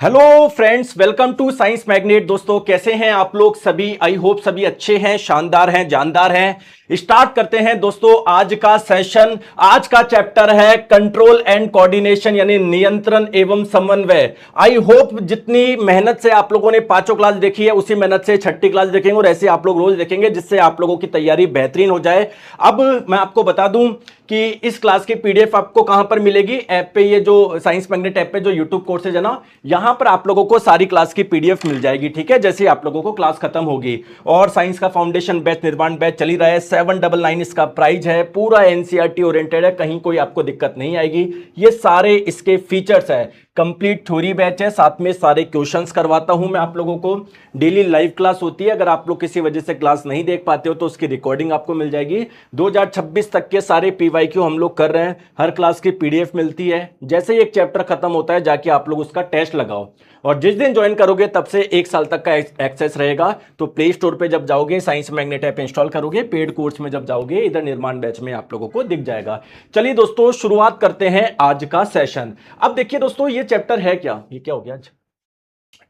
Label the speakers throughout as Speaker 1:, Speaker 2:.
Speaker 1: Hello friends, welcome to science magnet. दोस्तों, कैसे हैं आप लोग सभी? आई होप सभी अच्छे हैं, शानदार हैं, जानदार हैं। स्टार्ट करते हैं दोस्तों आज का सेशन। आज का चैप्टर है कंट्रोल एंड कोऑर्डिनेशन, यानी नियंत्रण एवं समन्वय। आई होप जितनी मेहनत से आप लोगों ने पांचों क्लास देखी है उसी मेहनत से छठी क्लास देखेंगे और ऐसे आप लोग रोज देखेंगे, जिससे आप लोगों की तैयारी बेहतरीन हो जाए। अब मैं आपको बता दूं कि इस क्लास की पीडीएफ आपको कहां पर मिलेगी। ऐप पे, ये जो साइंस मैग्नेट ऐप पे जो यूट्यूब कोर्सेज है ना, यहां पर आप लोगों को सारी क्लास की पीडीएफ मिल जाएगी। ठीक है, जैसे आप लोगों को क्लास खत्म होगी। और साइंस का फाउंडेशन बैच, निर्माण बैच चल ही रहा है। 799 इसका प्राइस है। पूरा एनसीईआरटी ओरिएंटेड है, कहीं कोई आपको दिक्कत नहीं आएगी। ये सारे इसके फीचर्स है। कंप्लीट थ्योरी बैच है, साथ में सारे क्वेश्चंस करवाता हूं मैं आप लोगों को। डेली लाइव क्लास होती है। अगर आप लोग किसी वजह से क्लास नहीं देख पाते हो तो उसकी रिकॉर्डिंग आपको मिल जाएगी। 2026 तक के सारे पीवाईक्यू हम लोग कर रहे हैं। हर क्लास की पीडीएफ मिलती है। जैसे ही एक चैप्टर खत्म होता है जाके आप लोग उसका टेस्ट लगाओ, और जिस दिन ज्वाइन करोगे तब से 1 साल तक का एक्सेस रहेगा। तो प्ले स्टोर पे जब जाओगे, साइंस मैग्नेट ऐप इंस्टॉल करोगे, पेड कोर्स में जब जाओगे, इधर निर्माण बैच में आप लोगों को दिख जाएगा। चलिए दोस्तों, शुरुआत करते हैं आज का सेशन। अब देखिए दोस्तों, ये चैप्टर है क्या? ये क्या हो गया आज?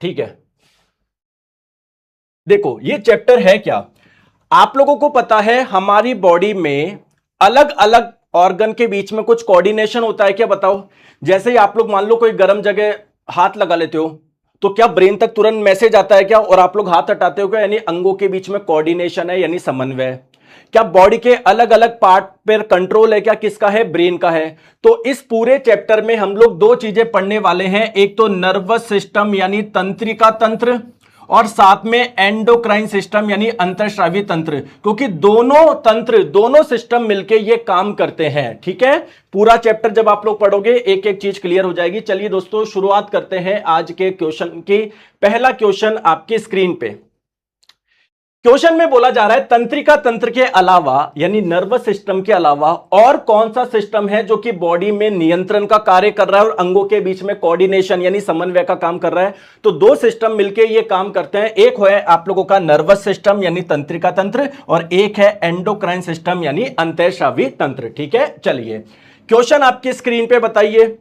Speaker 1: ठीक है, देखो ये चैप्टर है क्या। आप लोगों को पता है हमारी बॉडी में अलग अलग ऑर्गन के बीच में कुछ कोऑर्डिनेशन होता है क्या? बताओ। जैसे ही आप लोग मान लो कोई गर्म जगह हाथ लगा लेते हो तो क्या ब्रेन तक तुरंत मैसेज आता है क्या? और आप लोग हाथ हटाते हो क्या? यानी अंगों के बीच में कोऑर्डिनेशन है, यानी समन्वय। क्या बॉडी के अलग अलग पार्ट पर कंट्रोल है क्या? किसका है? ब्रेन का है। तो इस पूरे चैप्टर में हम लोग दो चीजें पढ़ने वाले हैं। एक तो नर्वस सिस्टम यानी तंत्रिका तंत्र, और साथ में एंडोक्राइन सिस्टम यानी अंतःस्रावी तंत्र। क्योंकि दोनों तंत्र, दोनों सिस्टम मिलके ये काम करते हैं। ठीक है, पूरा चैप्टर जब आप लोग पढ़ोगे एक एक चीज क्लियर हो जाएगी। चलिए दोस्तों, शुरुआत करते हैं आज के क्वेश्चन की। पहला क्वेश्चन आपकी स्क्रीन पे। क्वेश्चन में बोला जा रहा है तंत्रिका तंत्र के अलावा, यानी नर्वस सिस्टम के अलावा और कौन सा सिस्टम है जो कि बॉडी में नियंत्रण का कार्य कर रहा है और अंगों के बीच में कोऑर्डिनेशन यानी समन्वय का काम कर रहा है। तो दो सिस्टम मिलके ये काम करते हैं। एक है आप लोगों का नर्वस सिस्टम यानी तंत्रिका तंत्र, और एक है एंडोक्राइन सिस्टम यानी अंतःस्रावी तंत्र। ठीक है, चलिए क्वेश्चन आपकी स्क्रीन पे बताइए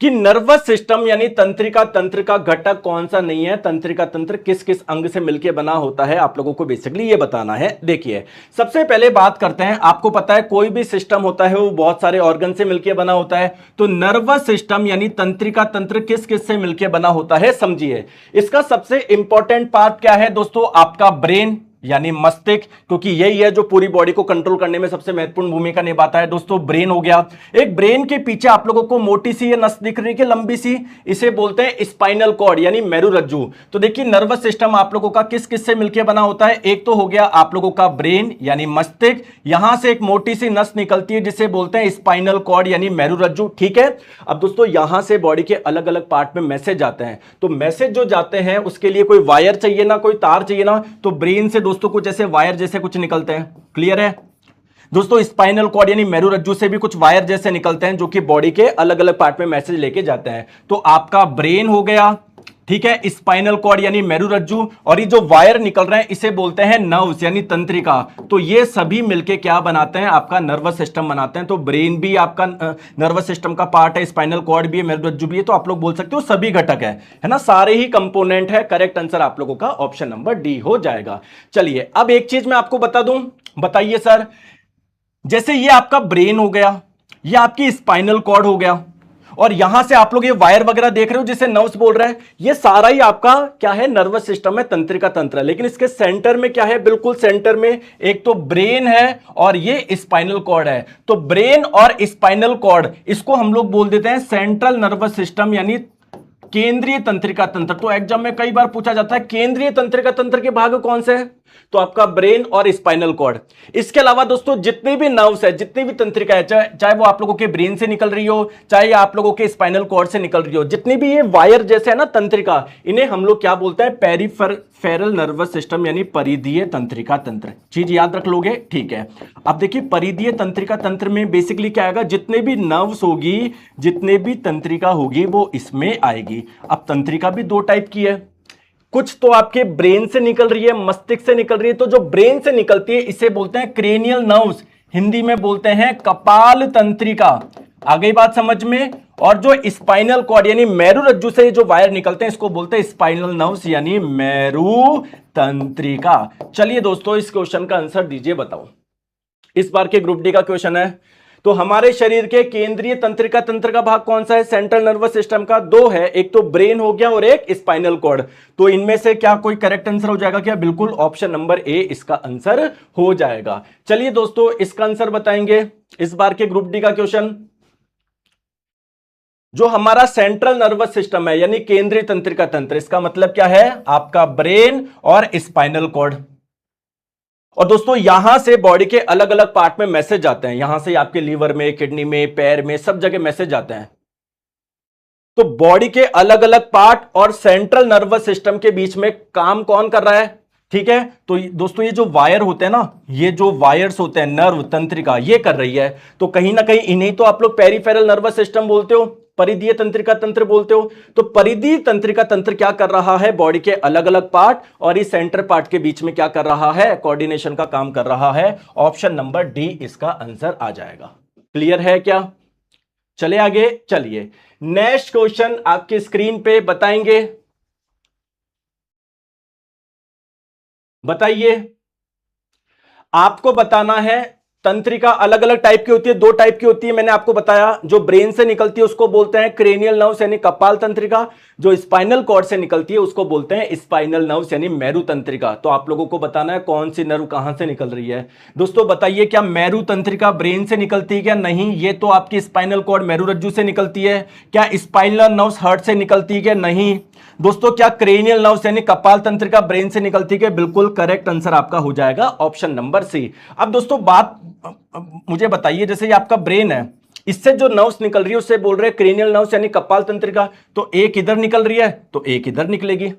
Speaker 1: कि नर्वस सिस्टम यानी तंत्रिका तंत्र का घटक कौन सा नहीं है। तंत्रिका तंत्र किस किस अंग से मिलकर बना होता है, आप लोगों को बेसिकली ये बताना है। देखिए, सबसे पहले बात करते हैं। आपको पता है कोई भी सिस्टम होता है वो बहुत सारे ऑर्गन से मिलकर बना होता है। तो नर्वस सिस्टम यानी तंत्रिका तंत्र किस किस से मिलकर बना होता है, समझिए। इसका सबसे इंपॉर्टेंट पार्ट क्या है दोस्तों? आपका ब्रेन यानी मस्तिष्क, क्योंकि यही है जो पूरी बॉडी को कंट्रोल करने में सबसे महत्वपूर्ण भूमिका निभाता है। दोस्तों, ब्रेन हो गया। एक ब्रेन के पीछे आप लोगों को मोटी सी ये नस दिख रही है, लंबी सी, इसे बोलते हैं स्पाइनल कॉर्ड यानी मेरुरज्जु। तो देखिए, नर्वस सिस्टम आप लोगों का किस किस से मिलकर बना होता है? एक तो हो गया आप लोगों का ब्रेन यानी मस्तिष्क, यहां से एक मोटी सी नस निकलती है जिसे बोलते हैं स्पाइनल कॉर्ड यानी मेरुरज्जु। ठीक है, अब दोस्तों यहां से बॉडी के अलग अलग पार्ट में मैसेज आते हैं। तो मैसेज जो जाते हैं उसके लिए कोई वायर चाहिए ना, कोई तार चाहिए ना। तो ब्रेन से दोस्तों कुछ ऐसे वायर जैसे कुछ निकलते हैं। क्लियर है दोस्तों? स्पाइनल कॉर्ड यानी मेरुरज्जु से भी कुछ वायर जैसे निकलते हैं जो कि बॉडी के अलग अलग पार्ट में मैसेज लेके जाते हैं। तो आपका ब्रेन हो गया, ठीक है, स्पाइनल कॉर्ड यानी मेरुरज्जु, और ये जो वायर निकल रहे हैं इसे बोलते हैं नर्व्स यानी तंत्रिका। तो ये सभी मिलके क्या बनाते हैं? आपका नर्वस सिस्टम बनाते हैं। तो ब्रेन भी आपका नर्वस सिस्टम का पार्ट है, स्पाइनल कॉर्ड भी है, मेरुरज्जु भी है। तो आप लोग बोल सकते हो सभी घटक है ना, सारे ही कंपोनेंट है। करेक्ट आंसर आप लोगों का ऑप्शन नंबर डी हो जाएगा। चलिए, अब एक चीज मैं आपको बता दूं, बताइए सर। जैसे ये आपका ब्रेन हो गया, ये आपकी स्पाइनल कॉर्ड हो गया, और यहां से आप लोग ये वायर वगैरह देख रहे हो जिसे नर्व्स बोल रहे हैं, ये सारा ही आपका क्या है? नर्वस सिस्टम है, तंत्रिका तंत्र है। लेकिन इसके सेंटर में क्या है? बिल्कुल सेंटर में एक तो ब्रेन है और ये स्पाइनल कॉर्ड है। तो ब्रेन और स्पाइनल कॉर्ड, इसको हम लोग बोल देते हैं सेंट्रल नर्वस सिस्टम यानी केंद्रीय तंत्रिका तंत्र। तो एग्जाम में कई बार पूछा जाता है केंद्रीय तंत्रिका तंत्र के भाग कौन से हैं? तो आपका ब्रेन और स्पाइनल कॉर्ड। इसके अलावा दोस्तों जितने भी नर्व्स है, जितनी भी तंत्रिका है, चाहे वो आप लोगों के ब्रेन से निकल रही हो, चाहे आप लोगों के स्पाइनल कॉर्ड से निकल रही हो, जितनी भी ये वायर जैसे है ना तंत्रिका, इन्हें हम लोग क्या बोलते हैं? पेरिफेरल नर्वस सिस्टम यानी परिधीय तंत्रिका तंत्र। चीज याद रख लोगे? ठीक है। अब देखिए, परिधीय तंत्रिका तंत्र में बेसिकली क्या आएगा? जितने भी नर्व्स होगी, जितने भी तंत्रिका होगी वो इसमें आएगी। अब तंत्रिका भी दो टाइप की है, कुछ तो आपके ब्रेन से निकल रही है, मस्तिष्क से निकल रही है। तो जो ब्रेन से निकलती है इसे बोलते हैं क्रेनियल नर्व्स, हिंदी में बोलते हैं कपाल तंत्रिका। आ गई बात समझ में? और जो स्पाइनल कॉर्ड यानी मेरुरज्जु से जो वायर निकलते हैं इसको बोलते हैं स्पाइनल नर्व्स यानी मेरु तंत्रिका। चलिए दोस्तों इस क्वेश्चन का आंसर दीजिए, बताओ। इस बार के ग्रुप डी का क्वेश्चन है। तो हमारे शरीर के केंद्रीय तंत्रिका तंत्र का भाग कौन सा है? सेंट्रल नर्वस सिस्टम का। दो है, एक तो ब्रेन हो गया और एक स्पाइनल कॉर्ड। तो इनमें से क्या कोई करेक्ट आंसर हो जाएगा क्या? बिल्कुल, ऑप्शन नंबर ए इसका आंसर हो जाएगा। चलिए दोस्तों इसका आंसर बताएंगे इस बार के ग्रुप डी का क्वेश्चन। जो हमारा सेंट्रल नर्वस सिस्टम है यानी केंद्रीय तंत्रिका तंत्र, इसका मतलब क्या है? आपका ब्रेन और स्पाइनल कॉर्ड। और दोस्तों यहां से बॉडी के अलग अलग पार्ट में मैसेज आते हैं, यहां से आपके लीवर में, किडनी में, पैर में, सब जगह मैसेज आते हैं। तो बॉडी के अलग अलग पार्ट और सेंट्रल नर्वस सिस्टम के बीच में काम कौन कर रहा है? ठीक है, तो दोस्तों ये जो वायर होते हैं ना, ये जो वायर्स होते हैं नर्व तंत्रिका, ये कर रही है। तो कहीं ना कहीं इन्हें तो आप लोग पेरिफेरल नर्वस सिस्टम बोलते हो, परिधीय तंत्रिका तंत्र बोलते हो। तो परिधीय तंत्रिका तंत्र क्या कर रहा है? बॉडी के अलग अलग पार्ट और इस सेंटर पार्ट के बीच में क्या कर रहा है? कोऑर्डिनेशन का काम कर रहा है। ऑप्शन नंबर डी इसका आंसर आ जाएगा। क्लियर है क्या? चले आगे, चलिए नेक्स्ट क्वेश्चन आपकी स्क्रीन पे बताएंगे। बताइए, आपको बताना है तंत्रिका अलग अलग टाइप की होती है, दो टाइप की होती है। मैंने आपको बताया जो ब्रेन से निकलती है उसको बोलते हैं क्रेनियल नर्व्स यानी कपाल तंत्रिका, जो स्पाइनल कॉर्ड से निकलती है उसको बोलते हैं स्पाइनल नर्व्स यानी मेरु तंत्रिका। तो आप लोगों को बताना है कौन सी नर्व कहां से निकल रही है। दोस्तों बताइए, क्या मेरु तंत्रिका ब्रेन से निकलती है क्या? नहीं, ये तो आपकी स्पाइनल कॉर्ड मेरुरज्जु से निकलती है। क्या स्पाइनल नर्व्स हार्ट से निकलती है क्या? नहीं। दोस्तों क्या क्रेनियल नर्व्स यानी कपाल तंत्रिका ब्रेन से निकलती है? बिल्कुल करेक्ट आंसर आपका हो जाएगा ऑप्शन नंबर सी। अब दोस्तों बात मुझे बताइए, जैसे ये आपका ब्रेन है, इससे जो नर्व्स निकल रही है उससे बोल रहे हैं क्रेनियल नर्व्स यानी कपाल तंत्रिका। तो एक इधर निकल रही है तो एक इधर निकलेगी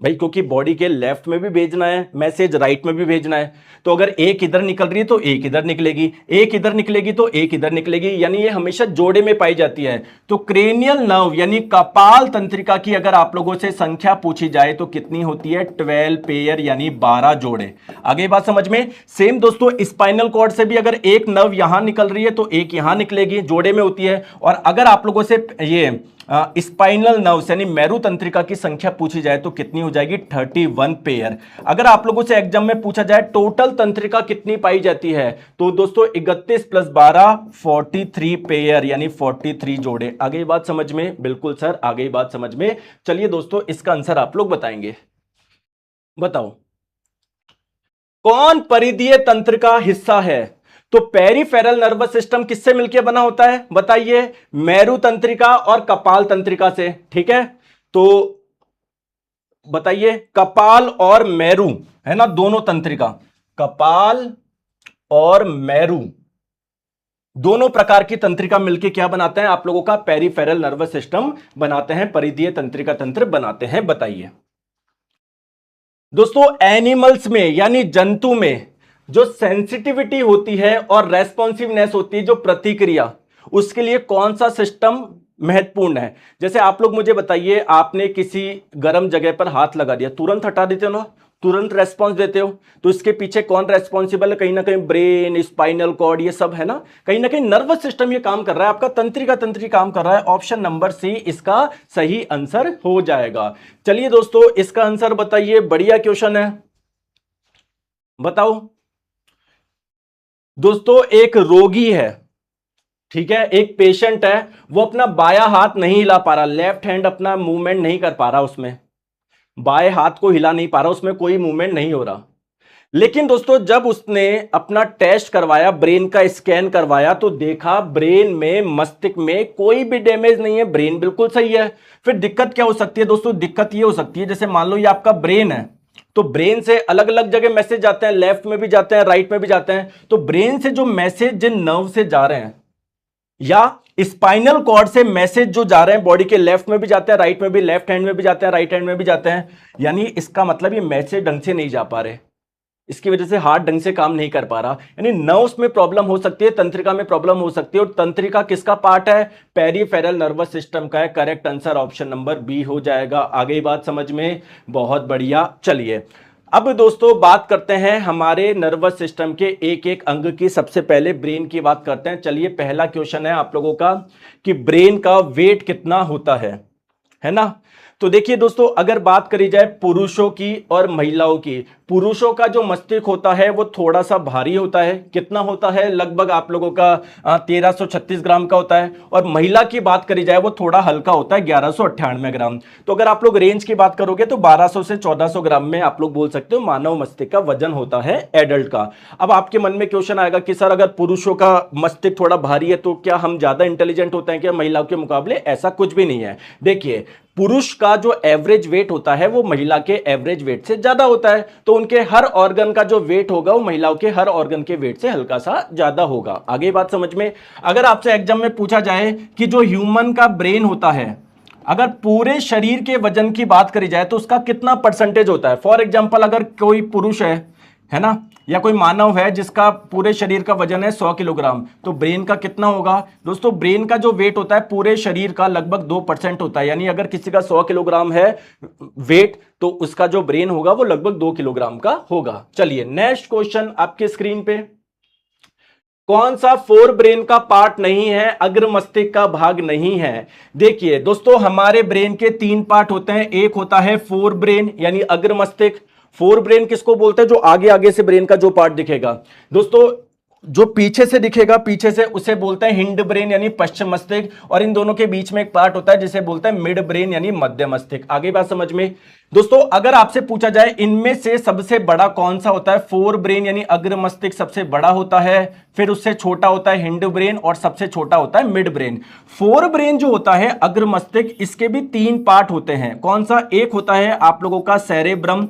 Speaker 1: भाई, क्योंकि बॉडी के लेफ्ट में भी भेजना है मैसेज, राइट में भी भेजना है। तो अगर एक इधर निकल रही है तो एक इधर निकलेगी, एक इधर निकलेगी तो एक इधर निकलेगी, यानी ये हमेशा जोड़े में पाई जाती है। तो क्रेनियल नर्व यानी कपाल तंत्रिका की अगर आप लोगों से संख्या पूछी जाए तो कितनी होती है? 12 पेयर यानी 12 जोड़े। आगे बात समझ में? सेम दोस्तों स्पाइनल कॉर्ड से भी अगर एक नर्व यहां निकल रही है तो एक यहां निकलेगी, जोड़े में होती है। और अगर आप लोगों से ये स्पाइनल नर्व्स यानी मेरु तंत्रिका की संख्या पूछी जाए तो कितनी हो जाएगी? 31 पेयर। अगर आप लोगों से एग्जाम में पूछा जाए टोटल तंत्रिका कितनी पाई जाती है तो दोस्तों 31 + 12 43 पेयर यानी 43 जोड़े। आगे बात समझ में? बिल्कुल सर, आगे बात समझ में। चलिए दोस्तों इसका आंसर आप लोग बताएंगे। बताओ कौन परिधीय तंत्र का हिस्सा है? तो पेरिफेरल नर्वस सिस्टम किससे मिलकर बना होता है? बताइए, मेरु तंत्रिका और कपाल तंत्रिका से। ठीक है, तो बताइए कपाल और मेरु है ना, दोनों तंत्रिका, कपाल और मेरु दोनों प्रकार की तंत्रिका मिलकर क्या बनाते हैं? आप लोगों का पेरिफेरल नर्वस सिस्टम बनाते हैं, परिधीय तंत्रिका तंत्र बनाते हैं। बताइए दोस्तों, एनिमल्स में यानी जंतु में जो सेंसिटिविटी होती है और रेस्पॉन्सिवनेस होती है, जो प्रतिक्रिया, उसके लिए कौन सा सिस्टम महत्वपूर्ण है? जैसे आप लोग मुझे बताइए, आपने किसी गर्म जगह पर हाथ लगा दिया, तुरंत हटा देते हो ना, तुरंत रेस्पॉन्स देते हो। तो इसके पीछे कौन रेस्पॉन्सिबल है? कहीं ना कहीं ब्रेन, स्पाइनल कॉर्ड, ये सब है ना, कहीं ना कहीं नर्वस सिस्टम ये काम कर रहा है, आपका तंत्रिका तंत्री काम कर रहा है। ऑप्शन नंबर सी इसका सही आंसर हो जाएगा। चलिए दोस्तों इसका आंसर बताइए, बढ़िया क्वेश्चन है, बताओ। दोस्तों एक रोगी है, ठीक है, एक पेशेंट है, वो अपना बायां हाथ नहीं हिला पा रहा, लेफ्ट हैंड अपना मूवमेंट नहीं कर पा रहा, उसमें बाएं हाथ को हिला नहीं पा रहा, उसमें कोई मूवमेंट नहीं हो रहा। लेकिन दोस्तों जब उसने अपना टेस्ट करवाया, ब्रेन का स्कैन करवाया, तो देखा ब्रेन में, मस्तिष्क में कोई भी डैमेज नहीं है, ब्रेन बिल्कुल सही है। फिर दिक्कत क्या हो सकती है दोस्तों? दिक्कत ये हो सकती है, जैसे मान लो ये आपका ब्रेन है, तो ब्रेन से अलग अलग जगह मैसेज जाते हैं, लेफ्ट में भी जाते हैं, राइट में भी जाते हैं। तो ब्रेन से जो मैसेज जिन नर्व से जा रहे हैं या स्पाइनल कॉर्ड से मैसेज जो जा रहे हैं, बॉडी के लेफ्ट में भी जाते हैं, राइट में भी, लेफ्ट हैंड में भी जाते हैं, राइट हैंड में भी जाते हैं, यानी इसका मतलब ये मैसेज ढंग से नहीं जा पा रहे, इसकी वजह से हार्ट ढंग से काम नहीं कर पा रहा, यानी नर्व्स में प्रॉब्लम हो सकती है, तंत्रिका में प्रॉब्लम हो सकती है। और तंत्रिका किसका पार्ट है? पेरिफेरल नर्वस सिस्टम का है। Correct answer option number B हो जाएगा। आगे बात समझ में? बहुत बढ़िया। चलिए अब दोस्तों बात करते हैं हमारे नर्वस सिस्टम के एक एक अंग की। सबसे पहले ब्रेन की बात करते हैं। चलिए, पहला क्वेश्चन है आप लोगों का कि ब्रेन का वेट कितना होता है ना। तो देखिए दोस्तों, अगर बात करी जाए पुरुषों की और महिलाओं की, पुरुषों का जो मस्तिष्क होता है वो थोड़ा सा भारी होता है। कितना होता है? लगभग आप लोगों का 1336 ग्राम का होता है। और महिला की बात करी जाए वो थोड़ा हल्का होता है, 1198 ग्राम। तो अगर आप लोग रेंज की बात करोगे तो 1200 से 1400 ग्राम में आप लोग बोल सकते हो मानव मस्तिष्क का वजन होता है एडल्ट का। अब आपके मन में क्वेश्चन आएगा कि सर, अगर पुरुषों का मस्तिष्क थोड़ा भारी है तो क्या हम ज्यादा इंटेलिजेंट होते हैं क्या महिलाओं के मुकाबले? ऐसा कुछ भी नहीं है। देखिए, पुरुष का जो एवरेज वेट होता है वो महिला के एवरेज वेट से ज्यादा होता है, तो उनके हर ऑर्गन का जो वेट होगा वो महिलाओं के हर ऑर्गन के वेट से हल्का सा ज्यादा होगा। आगे बात समझ में। अगर आपसे एग्जाम में पूछा जाए कि जो ह्यूमन का ब्रेन होता है, अगर पूरे शरीर के वजन की बात करी जाए तो उसका कितना परसेंटेज होता है? फॉर एग्जाम्पल, अगर कोई पुरुष है ना, या कोई मानव है जिसका पूरे शरीर का वजन है 100 किलोग्राम, तो ब्रेन का कितना होगा? दोस्तों, ब्रेन का जो वेट होता है पूरे शरीर का लगभग 2% होता है। यानी अगर किसी का 100 किलोग्राम है वेट, तो उसका जो ब्रेन होगा वो लगभग 2 किलोग्राम का होगा। चलिए, नेक्स्ट क्वेश्चन आपके स्क्रीन पे। कौन सा फोर ब्रेन का पार्ट नहीं है, अग्र मस्तिष्क का भाग नहीं है? देखिए दोस्तों, हमारे ब्रेन के 3 पार्ट होते हैं। एक होता है फोर ब्रेन यानी अग्र मस्तिष्क। फोर ब्रेन किसको बोलते हैं? जो आगे आगे से ब्रेन का जो पार्ट दिखेगा दोस्तों, जो पीछे से दिखेगा पीछे से, उसे बोलते हैं हिंड ब्रेन यानी पश्चिम मस्तिष्क। और इन दोनों के बीच में एक पार्ट होता है जिसे बोलते हैं मिड ब्रेन यानी मध्य मस्तिष्क। आगे बात समझ में। दोस्तों, अगर आपसे पूछा जाए इनमें से सबसे बड़ा कौन सा होता है? फोर ब्रेन यानी अग्र मस्तिष्क सबसे बड़ा होता है, फिर उससे छोटा होता है हिंड ब्रेन, और सबसे छोटा होता है मिड ब्रेन। फोर ब्रेन जो होता है अग्र मस्तिष्क, इसके भी 3 पार्ट होते हैं। कौन सा? एक होता है आप लोगों का सेरेब्रम,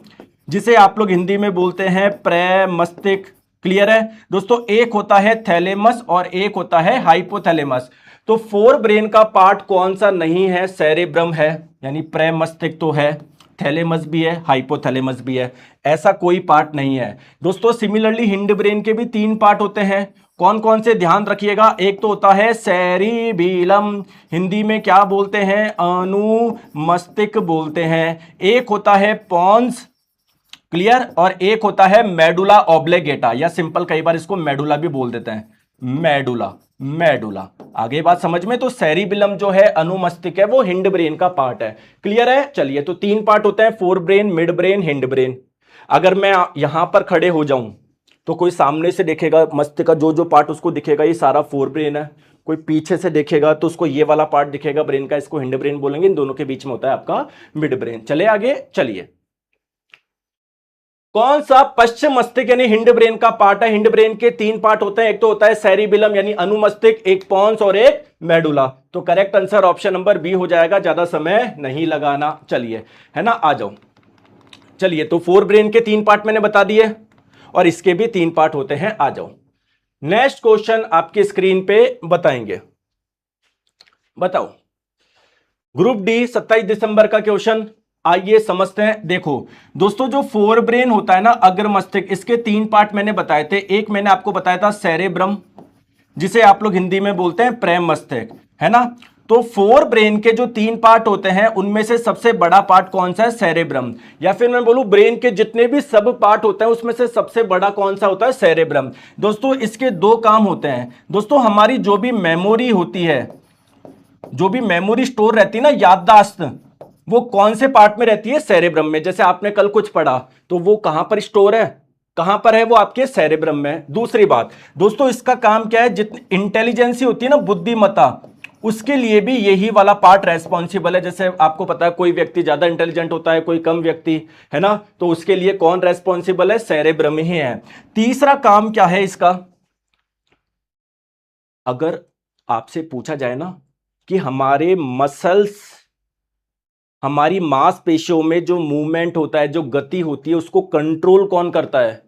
Speaker 1: जिसे आप लोग हिंदी में बोलते हैं प्रमस्तिष्क। क्लियर है दोस्तों? एक होता है थैलेमस और एक होता है हाइपोथैलेमस। तो फोर ब्रेन का पार्ट कौन सा नहीं है? सेरेब्रम है यानी प्रमस्तिष्क तो है, थैलेमस भी है, हाइपोथैलेमस भी है, ऐसा कोई पार्ट नहीं है। दोस्तों, सिमिलरली हिंड ब्रेन के भी 3 पार्ट होते हैं। कौन कौन से? ध्यान रखिएगा। एक तो होता है सेरिबीलम, हिंदी में क्या बोलते हैं? अनुमस्तिष्क बोलते हैं। एक होता है पॉन्स, क्लियर, और एक होता है मेडुला ऑब्लिगेटा, या सिंपल कई बार इसको मेडुला भी बोल देते हैं, मेडुला। आगे बात समझ में। तो सेरिबिलम जो है अनुमस्तिष्क है, वो हिंड ब्रेन का पार्ट है। क्लियर है? चलिए, तो 3 पार्ट होते हैं, fore brain, mid brain, hind brain. अगर मैं यहां पर खड़े हो जाऊं तो कोई सामने से देखेगा मस्तिष्क का जो जो पार्ट उसको दिखेगा ये सारा फोर ब्रेन है। कोई पीछे से देखेगा तो उसको ये वाला पार्ट दिखेगा ब्रेन का, इसको हिंड ब्रेन बोलेंगे। इन दोनों के बीच में होता है आपका मिड ब्रेन। चले आगे। चलिए, कौन सा पश्चिम मस्तिष्क यानी हिंड ब्रेन का पार्ट है? हिंड ब्रेन के 3 पार्ट होते हैं। एक तो होता है सेरिबिलम यानी अनुमस्तिष्क, एक पॉन्स और एक मेडुला। तो correct answer option number B हो जाएगा, ज्यादा समय नहीं लगाना। चलिए, है ना, आ जाओ। चलिए, तो फोर ब्रेन के 3 पार्ट मैंने बता दिए और इसके भी 3 पार्ट होते हैं। आ जाओ, नेक्स्ट क्वेश्चन आपकी स्क्रीन पे बताएंगे। बताओ, ग्रुप डी 27 दिसंबर का क्वेश्चन, आइए समझते हैं। देखो दोस्तों, जो फोर ब्रेन होता है ना अग्र मस्तिष्क, इसके 3 पार्ट मैंने बताए थे। एक मैंने आपको बताया था सेरेब्रम, जिसे आप लोग हिंदी में बोलते हैं प्रेम मस्तिष्क, है ना। तो फोर ब्रेन के जो 3 पार्ट होते हैं उनमें से सबसे बड़ा पार्ट कौन सा है? सेरेब्रम। या फिर मैं बोलूं ब्रेन के जितने भी सब पार्ट होते हैं उसमें से सबसे बड़ा कौन सा होता है? सेरेब्रम। दोस्तों, इसके 2 काम होते हैं। दोस्तों, हमारी जो भी मेमोरी होती है, जो भी मेमोरी स्टोर रहती है ना, याददाश्त, वो कौन से पार्ट में रहती है? सेरेब्रम में। जैसे आपने कल कुछ पढ़ा तो वो कहां पर स्टोर है? कहां पर है? वो आपके सेरेब्रम में। दूसरी बात दोस्तों, इसका काम क्या है? जितनी इंटेलिजेंसी होती है ना, बुद्धिमत्ता, उसके लिए भी यही वाला पार्ट रेस्पॉन्सिबल है। जैसे आपको पता है कोई व्यक्ति ज्यादा इंटेलिजेंट होता है, कोई कम व्यक्ति, है ना, तो उसके लिए कौन रेस्पॉन्सिबल है? सेरेब्रम ही है। तीसरा काम क्या है इसका? अगर आपसे पूछा जाए ना कि हमारे मसल्स, हमारी मांसपेशियों में जो मूवमेंट होता है, जो गति होती है, उसको कंट्रोल कौन करता है?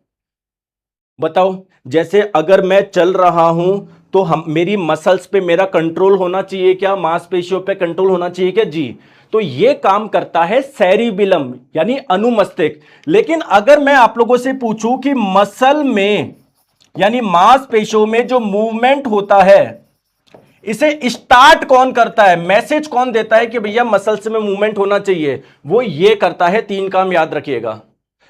Speaker 1: बताओ। जैसे अगर मैं चल रहा हूं तो मेरी मसल्स पे मेरा कंट्रोल होना चाहिए क्या? मांसपेशियों पे कंट्रोल होना चाहिए क्या? जी। तो ये काम करता है सेरिबिलम यानी अनुमस्तिष्क। लेकिन अगर मैं आप लोगों से पूछूं कि मसल में यानी मांसपेशियों में जो मूवमेंट होता है, इसे स्टार्ट कौन करता है? मैसेज कौन देता है कि भैया मसल्स में मूवमेंट होना चाहिए? वो ये करता है। 3 काम याद रखिएगा।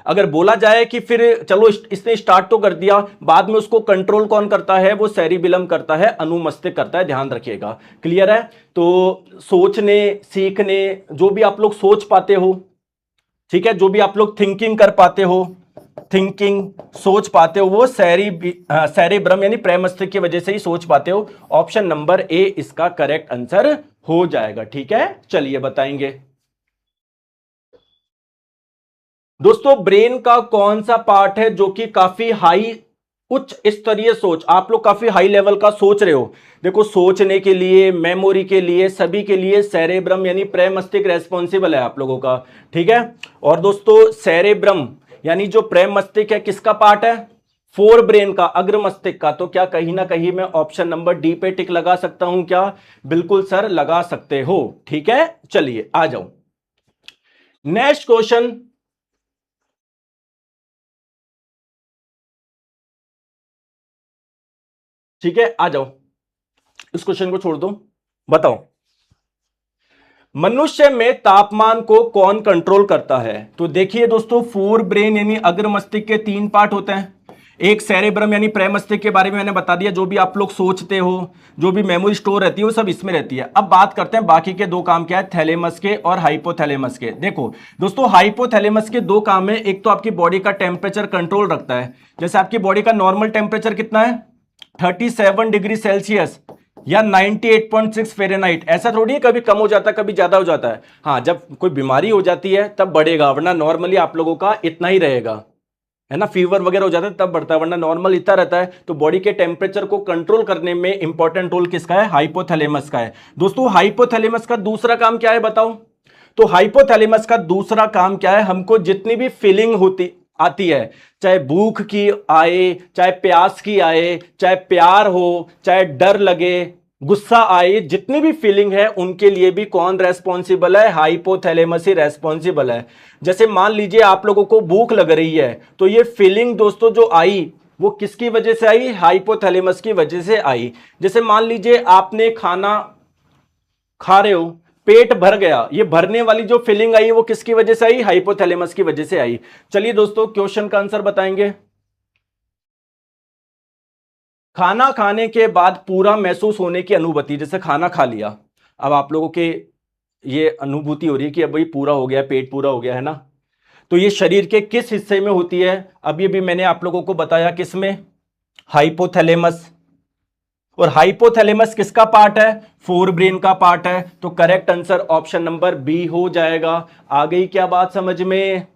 Speaker 1: अगर बोला जाए कि फिर चलो इसने स्टार्ट तो कर दिया, बाद में उसको कंट्रोल कौन करता है, वो सेरिबेलम करता है, अनुमस्तिष्क करता है, ध्यान रखिएगा। क्लियर है? तो सोचने, सीखने, जो भी आप लोग सोच पाते हो, ठीक है, जो भी आप लोग थिंकिंग कर पाते हो, थिंकिंग सोच पाते हो, वो सेरिब्रम यानी प्रेमस्तिष्क की वजह से ही सोच पाते हो। ऑप्शन नंबर ए इसका करेक्ट आंसर हो जाएगा। ठीक है, चलिए बताएंगे दोस्तों, ब्रेन का कौन सा पार्ट है जो कि काफी हाई, उच्च स्तरीय सोच, आप लोग काफी हाई लेवल का सोच रहे हो। देखो, सोचने के लिए, मेमोरी के लिए, सभी के लिए सेरेब्रम यानी प्रेमस्तिष्क रेस्पॉन्सिबल है आप लोगों का। ठीक है, और दोस्तों सेरेब्रम यानी जो प्रेमस्तिष्क है किसका पार्ट है? फोर ब्रेन का, अग्र मस्तिष्क का। तो क्या कहीं ना कहीं मैं ऑप्शन नंबर डी पे टिक लगा सकता हूं क्या? बिल्कुल सर, लगा सकते हो। ठीक है, चलिए आ जाओ नेक्स्ट क्वेश्चन। ठीक है, आ जाओ, इस क्वेश्चन को छोड़ दो। बताओ, मनुष्य में तापमान को कौन कंट्रोल करता है? तो देखिए दोस्तों, फोर ब्रेन यानी अग्र मस्तिष्क के तीन पार्ट होते हैं। एक सेरेब्रम यानी प्रेमस्तिष्क के बारे में मैंने बता दिया, जो भी आप लोग सोचते हो, जो भी मेमोरी स्टोर रहती है वो सब इसमें रहती है। अब बात करते हैं बाकी के दो काम, क्या है? थैलेमस के और हाइपोथैलेमस के। देखो दोस्तों, हाइपोथैलेमस के दो काम है। एक तो आपकी बॉडी का टेम्परेचर कंट्रोल रखता है। जैसे आपकी बॉडी का नॉर्मल टेम्परेचर कितना है? 37 डिग्री सेल्सियस या 98.6 फ़ारेनहाइट। ऐसा थोड़ी है कभी कम हो जाता है, कभी ज्यादा हो जाता है। हाँ, जब कोई बीमारी हो जाती है तब बढ़ेगा, वरना नॉर्मली आप लोगों का इतना ही रहेगा, है ना। फीवर वगैरह हो जाता है तब बढ़ता है, वरना नॉर्मल इतना रहता है। तो बॉडी के टेम्परेचर को कंट्रोल करने में इंपॉर्टेंट रोल किसका है? हाइपोथैलेमस का है। दोस्तों, हाइपोथैलेमस का दूसरा काम क्या है बताओ? तो हाइपोथैलेमस का दूसरा काम क्या है? हमको जितनी भी फीलिंग होती आती है, चाहे भूख की आए, चाहे प्यास की आए, चाहे प्यार हो, चाहे डर लगे, गुस्सा आए, जितनी भी फीलिंग है उनके लिए भी कौन रेस्पॉन्सिबल है? हाइपोथैलेमस ही रेस्पॉन्सिबल है। जैसे मान लीजिए आप लोगों को भूख लग रही है, तो ये फीलिंग दोस्तों जो आई वो किसकी वजह से आई? हाइपोथैलेमस की वजह से आई। जैसे मान लीजिए आपने खाना खा रहे हो, पेट भर गया, ये भरने वाली जो फीलिंग आई वो किसकी वजह से आई? हाइपोथैलेमस की वजह से आई। चलिए दोस्तों, क्वेश्चन का आंसर बताएंगे। खाना खाने के बाद पूरा महसूस होने की अनुभूति, जैसे खाना खा लिया, अब आप लोगों के ये अनुभूति हो रही है कि अब भाई पूरा हो गया, पेट पूरा हो गया, है ना। तो ये शरीर के किस हिस्से में होती है? अब ये भी मैंने आप लोगों को बताया, किस में? हाइपोथैलेमस। और हाइपोथैलेमस किसका पार्ट है? फोर ब्रेन का पार्ट है। तो correct answer option number B हो जाएगा। आ गई क्या बात समझ में?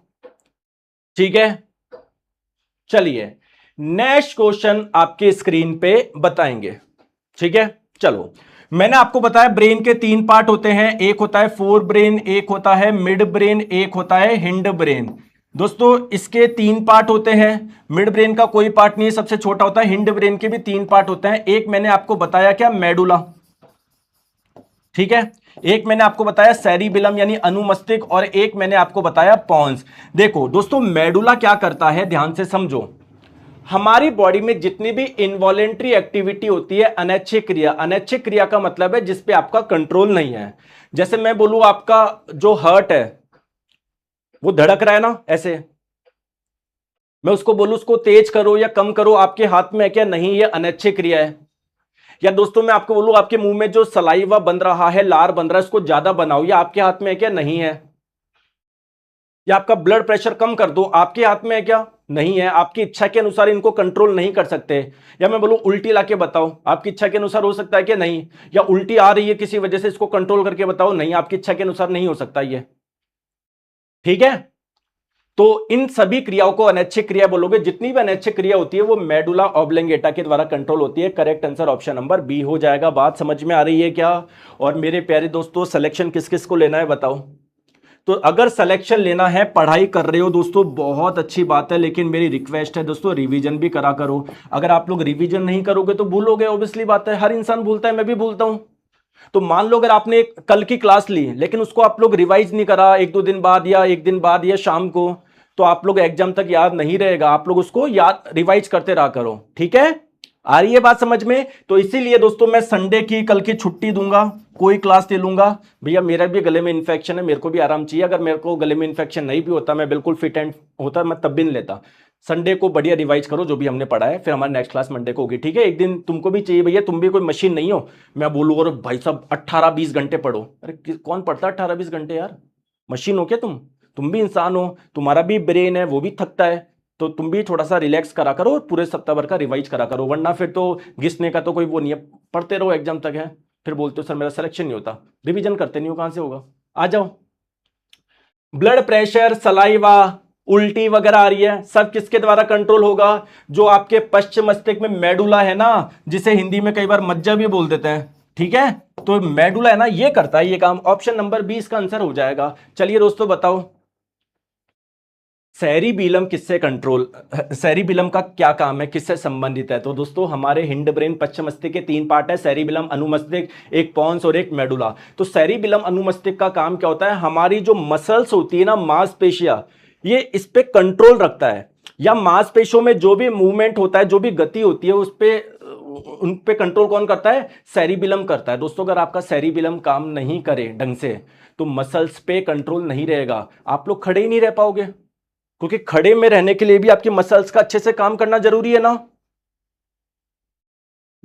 Speaker 1: ठीक है, चलिए नेक्स्ट क्वेश्चन आपके स्क्रीन पे बताएंगे। ठीक है, चलो, मैंने आपको बताया ब्रेन के तीन पार्ट होते हैं। एक होता है फोर ब्रेन, एक होता है मिड ब्रेन, एक होता है हिंड ब्रेन। दोस्तों, इसके तीन पार्ट होते हैं। मिड ब्रेन का कोई पार्ट नहीं है, सबसे छोटा होता है। हिंड ब्रेन के भी तीन पार्ट होते हैं। एक मैंने आपको बताया क्या? मेडुला। ठीक है, एक मैंने आपको बताया सेरिबेलम यानी अनुमस्तिष्क, और एक मैंने आपको बताया पॉन्स। देखो दोस्तों, मेडुला क्या करता है, ध्यान से समझो। हमारी बॉडी में जितनी भी इनवॉलेंट्री एक्टिविटी होती है, अनैच्छिक क्रिया, अनैच्छिक क्रिया का मतलब है जिस पे आपका कंट्रोल नहीं है। जैसे मैं बोलूं आपका जो हार्ट है वो धड़क रहा है ना, ऐसे मैं उसको बोलूं उसको तेज करो या कम करो, आपके हाथ में है क्या? नहीं, ये अनैच्छिक क्रिया है। या दोस्तों मैं आपको बोलूं आपके मुंह में जो सलाइवा बन रहा है, लार बन रहा है, उसको ज्यादा बनाओ, या आपके हाथ में है क्या? नहीं है। या आपका ब्लड प्रेशर कम कर दो, आपके हाथ में है क्या? नहीं है। आपकी इच्छा के अनुसार इनको कंट्रोल नहीं कर सकते। या मैं बोलूं उल्टी लाके बताओ, आपकी इच्छा के अनुसार हो सकता है क्या? नहीं। या उल्टी आ रही है किसी वजह से, इसको कंट्रोल करके बताओ, नहीं, आपकी इच्छा के अनुसार नहीं हो सकता ये। ठीक है, तो इन सभी क्रियाओं को अनैच्छिक क्रिया बोलोगे। जितनी भी अनैच्छिक क्रिया होती है वो मेडुला ऑब्लंगेटा के द्वारा कंट्रोल होती है। Correct answer option number B हो जाएगा। बात समझ में आ रही है क्या? और मेरे प्यारे दोस्तों, सिलेक्शन किस किस को लेना है बताओ? तो अगर सिलेक्शन लेना है, पढ़ाई कर रहे हो दोस्तों, बहुत अच्छी बात है, लेकिन मेरी रिक्वेस्ट है दोस्तों, रिवीजन भी करा करो। अगर आप लोग रिवीजन नहीं करोगे तो भूलोगे, ऑब्वियसली बात है, हर इंसान भूलता है, मैं भी भूलता हूं। तो मान लो अगर आपने कल की क्लास ली लेकिन उसको आप लोग रिवाइज नहीं करा, एक दो दिन बाद या एक दिन बाद या शाम को, तो आप लोग एग्जाम तक याद नहीं रहेगा। आप लोग उसको याद रिवाइज करते रहा करो। ठीक है, आ रही है बात समझ में? तो इसीलिए दोस्तों मैं संडे की कल की छुट्टी दूंगा, कोई क्लास नहीं लूंगा। भैया मेरा भी गले में इन्फेक्शन है, मेरे को भी आराम चाहिए। अगर मेरे को गले में इन्फेक्शन नहीं भी होता, मैं बिल्कुल फिट एंड होता, मैं तब भी नहीं लेता। संडे को बढ़िया रिवाइज करो जो भी हमने पढ़ा है, फिर हमारी नेक्स्ट क्लास मंडे को होगी, ठीक है? एक दिन तुमको भी चाहिए भैया, तुम भी कोई मशीन नहीं हो मैं बोलूंगा और भाई साहब 18-20 घंटे पढ़ो। अरे कौन पढ़ता है 18-20 घंटे यार? मशीन हो क्या तुम भी इंसान हो, तुम्हारा भी ब्रेन है, वो भी थकता है। तो तुम भी थोड़ा सा रिलैक्स करा करो और पूरे सप्ताह भर का रिवाइज करा करो, वरना फिर तो घिसने का तो कोई वो नहीं है। पढ़ते रहो एग्जाम तक है, फिर बोलते हो सर मेरा सिलेक्शन नहीं होता। रिवीजन करते नहीं हो, कहां से होगा? आ जाओ। ब्लड प्रेशर, सलाइवा, उल्टी वगैरह आ रही है, सब किसके द्वारा कंट्रोल होगा? जो आपके पश्चिम मस्तिष्क में मेडुला है ना, जिसे हिंदी में कई बार मज्जा भी बोल देते हैं, ठीक है? तो मेडुला है ना, ये करता है ये काम। ऑप्शन नंबर 20 का आंसर हो जाएगा। चलिए दोस्तों बताओ, सेरिबीलम किससे कंट्रोल, सेरिबीलम का क्या काम है, किससे संबंधित है? तो दोस्तों हमारे हिंड ब्रेन पश्चिम मस्तिष्क के 3 पार्ट है, सेरिबीलम, अनुमस्तिष्क, एक पॉन्स और एक मेडुला। तो सेरिबीलम अनुमस्तिष्क का काम क्या होता है? हमारी जो मसल्स होती है ना, मांसपेशियां, ये इस पे कंट्रोल रखता है, या मांसपेशियों में जो भी मूवमेंट होता है, जो भी गति होती है, उस पे उन पे कंट्रोल कौन करता है? सेरिबीलम करता है। दोस्तों अगर आपका सेरिबीलम काम नहीं करे ढंग से, तो मसल्स पे कंट्रोल नहीं रहेगा, आप लोग खड़े ही नहीं रह पाओगे, क्योंकि खड़े में रहने के लिए भी आपकी मसल्स का अच्छे से काम करना जरूरी है ना।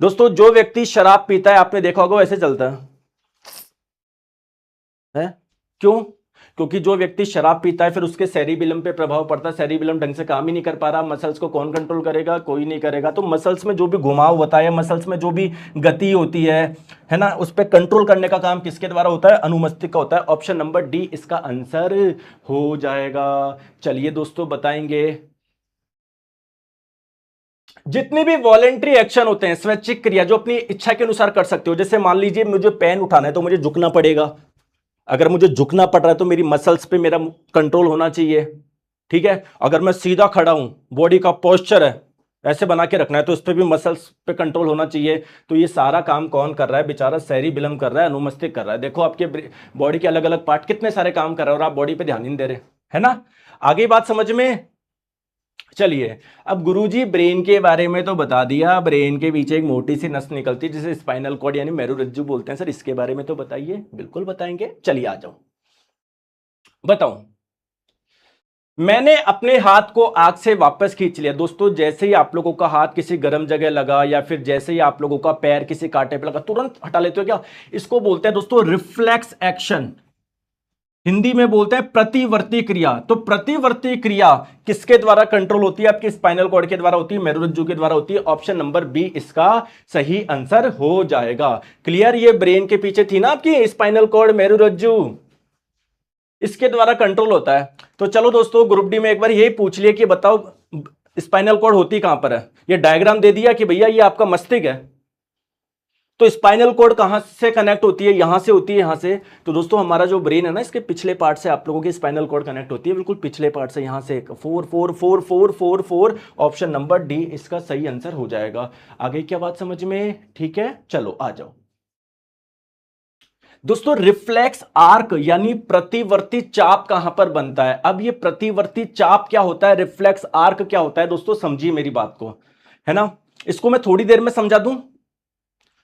Speaker 1: दोस्तों जो व्यक्ति शराब पीता है, आपने देखा होगा वैसे चलता है? क्यों? क्योंकि जो व्यक्ति शराब पीता है, फिर उसके सेरिबेलम पे प्रभाव पड़ता है, सेरिबेलम ढंग से काम ही नहीं कर पा रहा, मसल्स को कौन कंट्रोल करेगा? कोई नहीं करेगा। तो मसल्स में जो भी घुमाव होता है, मसल्स में जो भी गति होती है ना, उस पर कंट्रोल करने का काम किसके द्वारा होता है? अनुमस्तिष्क का होता है। ऑप्शन नंबर डी इसका आंसर हो जाएगा। चलिए दोस्तों बताएंगे, जितने भी वॉलेंट्री एक्शन होते हैं, स्वैच्छिक क्रिया जो अपनी इच्छा के अनुसार कर सकते हो, जैसे मान लीजिए मुझे पेन उठाना है तो मुझे झुकना पड़ेगा। अगर मुझे झुकना पड़ रहा है तो मेरी मसल्स पे मेरा कंट्रोल होना चाहिए, ठीक है? अगर मैं सीधा खड़ा हूं, बॉडी का पोस्चर है ऐसे बना के रखना है, तो इस पे भी मसल्स पे कंट्रोल होना चाहिए। तो ये सारा काम कौन कर रहा है? बेचारा सेरिबेलम कर रहा है, अनुमस्तिष्क कर रहा है। देखो आपके बॉडी के अलग अलग पार्ट कितने सारे काम कर रहे हैं और आप बॉडी पे ध्यान ही नहीं दे रहे, है ना? आगे बात समझ में? चलिए, अब गुरुजी ब्रेन के बारे में तो बता दिया, ब्रेन के पीछे एक मोटी सी नस निकलती है जिसे स्पाइनल कॉर्ड यानी मेरुरज्जु बोलते हैं। सर इसके बारे में तो बताइए। बिल्कुल बताएंगे, चलिए आ जाओ बताओ। मैंने अपने हाथ को आग से वापस खींच लिया। दोस्तों जैसे ही आप लोगों का हाथ किसी गर्म जगह लगा, या फिर जैसे ही आप लोगों का पैर किसी कांटे पे लगा, तुरंत हटा लेते हो क्या? इसको बोलते हैं दोस्तों रिफ्लेक्स एक्शन, हिंदी में बोलते हैं प्रतिवर्ती क्रिया। तो प्रतिवर्ती क्रिया किसके द्वारा कंट्रोल होती है? आपकी स्पाइनल कॉर्ड के द्वारा होती है, मेरुरज्जु के द्वारा होती है। ऑप्शन नंबर बी इसका सही आंसर हो जाएगा। क्लियर? ये ब्रेन के पीछे थी ना आपकी स्पाइनल कॉर्ड, मेरुरज्जु, इसके द्वारा कंट्रोल होता है। तो चलो दोस्तों ग्रुप डी में एक बार यही पूछ लिया कि बताओ स्पाइनल कॉर्ड होती कहां पर है? ये डायग्राम दे दिया कि भैया ये आपका मस्तिष्क है, तो स्पाइनल कॉर्ड कहां से कनेक्ट होती है? यहां से होती है, यहां से। तो दोस्तों हमारा जो ब्रेन है ना, इसके पिछले पार्ट से आप लोगों की स्पाइनल कॉर्ड कनेक्ट होती है, बिल्कुल पिछले पार्ट से, यहां से। 4 ऑप्शन नंबर डी इसका सही आंसर हो जाएगा। आगे क्या बात समझ में? ठीक है, चलो आ जाओ दोस्तों। रिफ्लेक्स आर्क यानी प्रतिवर्ती चाप कहां पर बनता है? अब ये प्रतिवर्ती चाप क्या होता है, रिफ्लेक्स आर्क क्या होता है, दोस्तों समझिए मेरी बात को, है ना? इसको मैं थोड़ी देर में समझा दूं।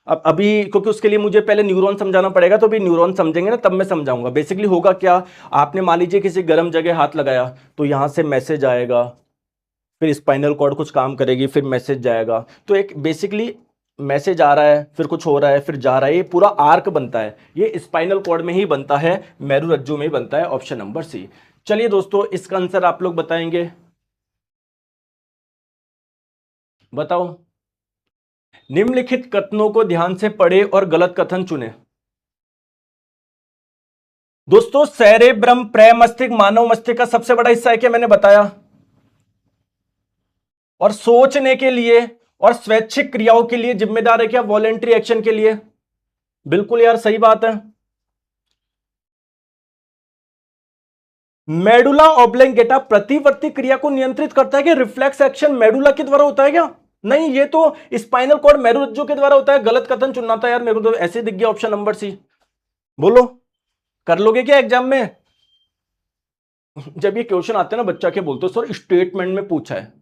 Speaker 1: अब अभी क्योंकि उसके लिए मुझे पहले न्यूरॉन समझाना पड़ेगा, तो अभी न्यूरॉन समझेंगे ना तब मैं समझाऊंगा। बेसिकली होगा क्या, आपने मान लीजिए किसी गर्म जगह हाथ लगाया, तो यहां से मैसेज आएगा, फिर स्पाइनल कॉर्ड कुछ काम करेगी, फिर मैसेज जाएगा। तो एक बेसिकली मैसेज आ रहा है, फिर कुछ हो रहा है, फिर जा रहा है, ये पूरा आर्क बनता है। ये स्पाइनल कॉर्ड में ही बनता है, मेरुरज्जु में ही बनता है। Option number C. चलिए दोस्तों इसका आंसर आप लोग बताएंगे, बताओ। निम्नलिखित कथनों को ध्यान से पढ़े और गलत कथन चुने। दोस्तों सेरेब्रम प्रमस्तिष्क मानव मस्तिष्क का सबसे बड़ा हिस्सा है, क्या मैंने बताया? और सोचने के लिए और स्वैच्छिक क्रियाओं के लिए जिम्मेदार है क्या? वॉलेंट्री एक्शन के लिए। बिल्कुल यार सही बात है। मेडुला ऑब्लेंगेटा प्रतिवर्ती क्रिया को नियंत्रित करता है कि रिफ्लेक्स एक्शन मेडुला के द्वारा होता है क्या? नहीं, ये तो स्पाइनल कॉर्ड मेरुरज्जु के द्वारा होता है। गलत कथन चुनना था यार, मेरे को तो ऐसे दिख गया ऑप्शन नंबर सी। बोलो, कर लोगे क्या एग्जाम में? जब ये क्वेश्चन आते हैं ना, बच्चा क्या बोलते हो, सर स्टेटमेंट में पूछा है,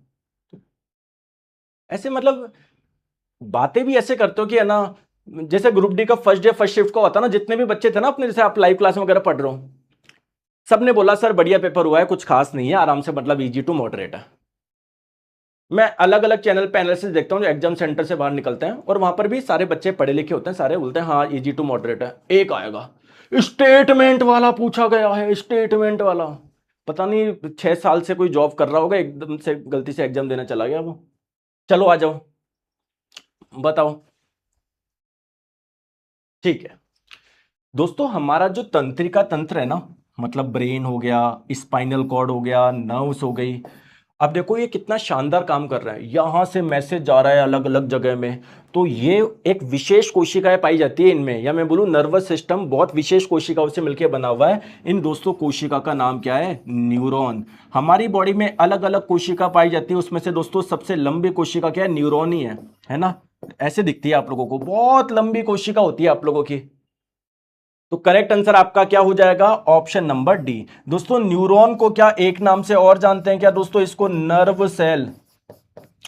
Speaker 1: ऐसे मतलब बातें भी ऐसे करते हो कि है ना, जैसे ग्रुप डी का फर्स्ट डे फर्स्ट शिफ्ट का होता ना, जितने भी बच्चे थे ना अपने, जैसे आप लाइव क्लास में वगैरह पढ़ रहे हो, सबने बोला सर बढ़िया पेपर हुआ है, कुछ खास नहीं है, आराम से, मतलब इजी टू मॉडरेट है। मैं अलग अलग चैनल पे एनालिसिस देखता हूँ जो एग्जाम सेंटर से बाहर निकलते हैं, और वहां पर भी सारे बच्चे पढ़े लिखे होते हैं, सारे बोलते हैं हाँ इजी टू मॉडरेट है। एक आएगा स्टेटमेंट वाला पूछा गया है, स्टेटमेंट वाला, पता नहीं 6 साल से कोई जॉब कर रहा होगा, एकदम से गलती से एग्जाम देने चला गया वो। चलो आ जाओ, बताओ। ठीक है दोस्तों, हमारा जो तंत्रिका तंत्र है ना, मतलब ब्रेन हो गया, स्पाइनल कॉर्ड हो गया, नर्व्स हो गई, अब देखो ये कितना शानदार काम कर रहा है, यहां से मैसेज जा रहा है अलग अलग जगह में। तो ये एक विशेष कोशिकाएं पाई जाती है इनमें, या मैं बोलूं नर्वस सिस्टम बहुत विशेष कोशिकाओं से मिलकर बना हुआ है। इन दोस्तों कोशिका का नाम क्या है? न्यूरॉन। हमारी बॉडी में अलग अलग कोशिका पाई जाती है, उसमें से दोस्तों सबसे लंबी कोशिका क्या है? न्यूरॉन ही है ना। ऐसे दिखती है आप लोगों को, बहुत लंबी कोशिका होती है आप लोगों की। तो करेक्ट आंसर आपका क्या हो जाएगा? Option number D. दोस्तों न्यूरॉन को क्या एक नाम से और जानते हैं क्या दोस्तों? इसको नर्व सेल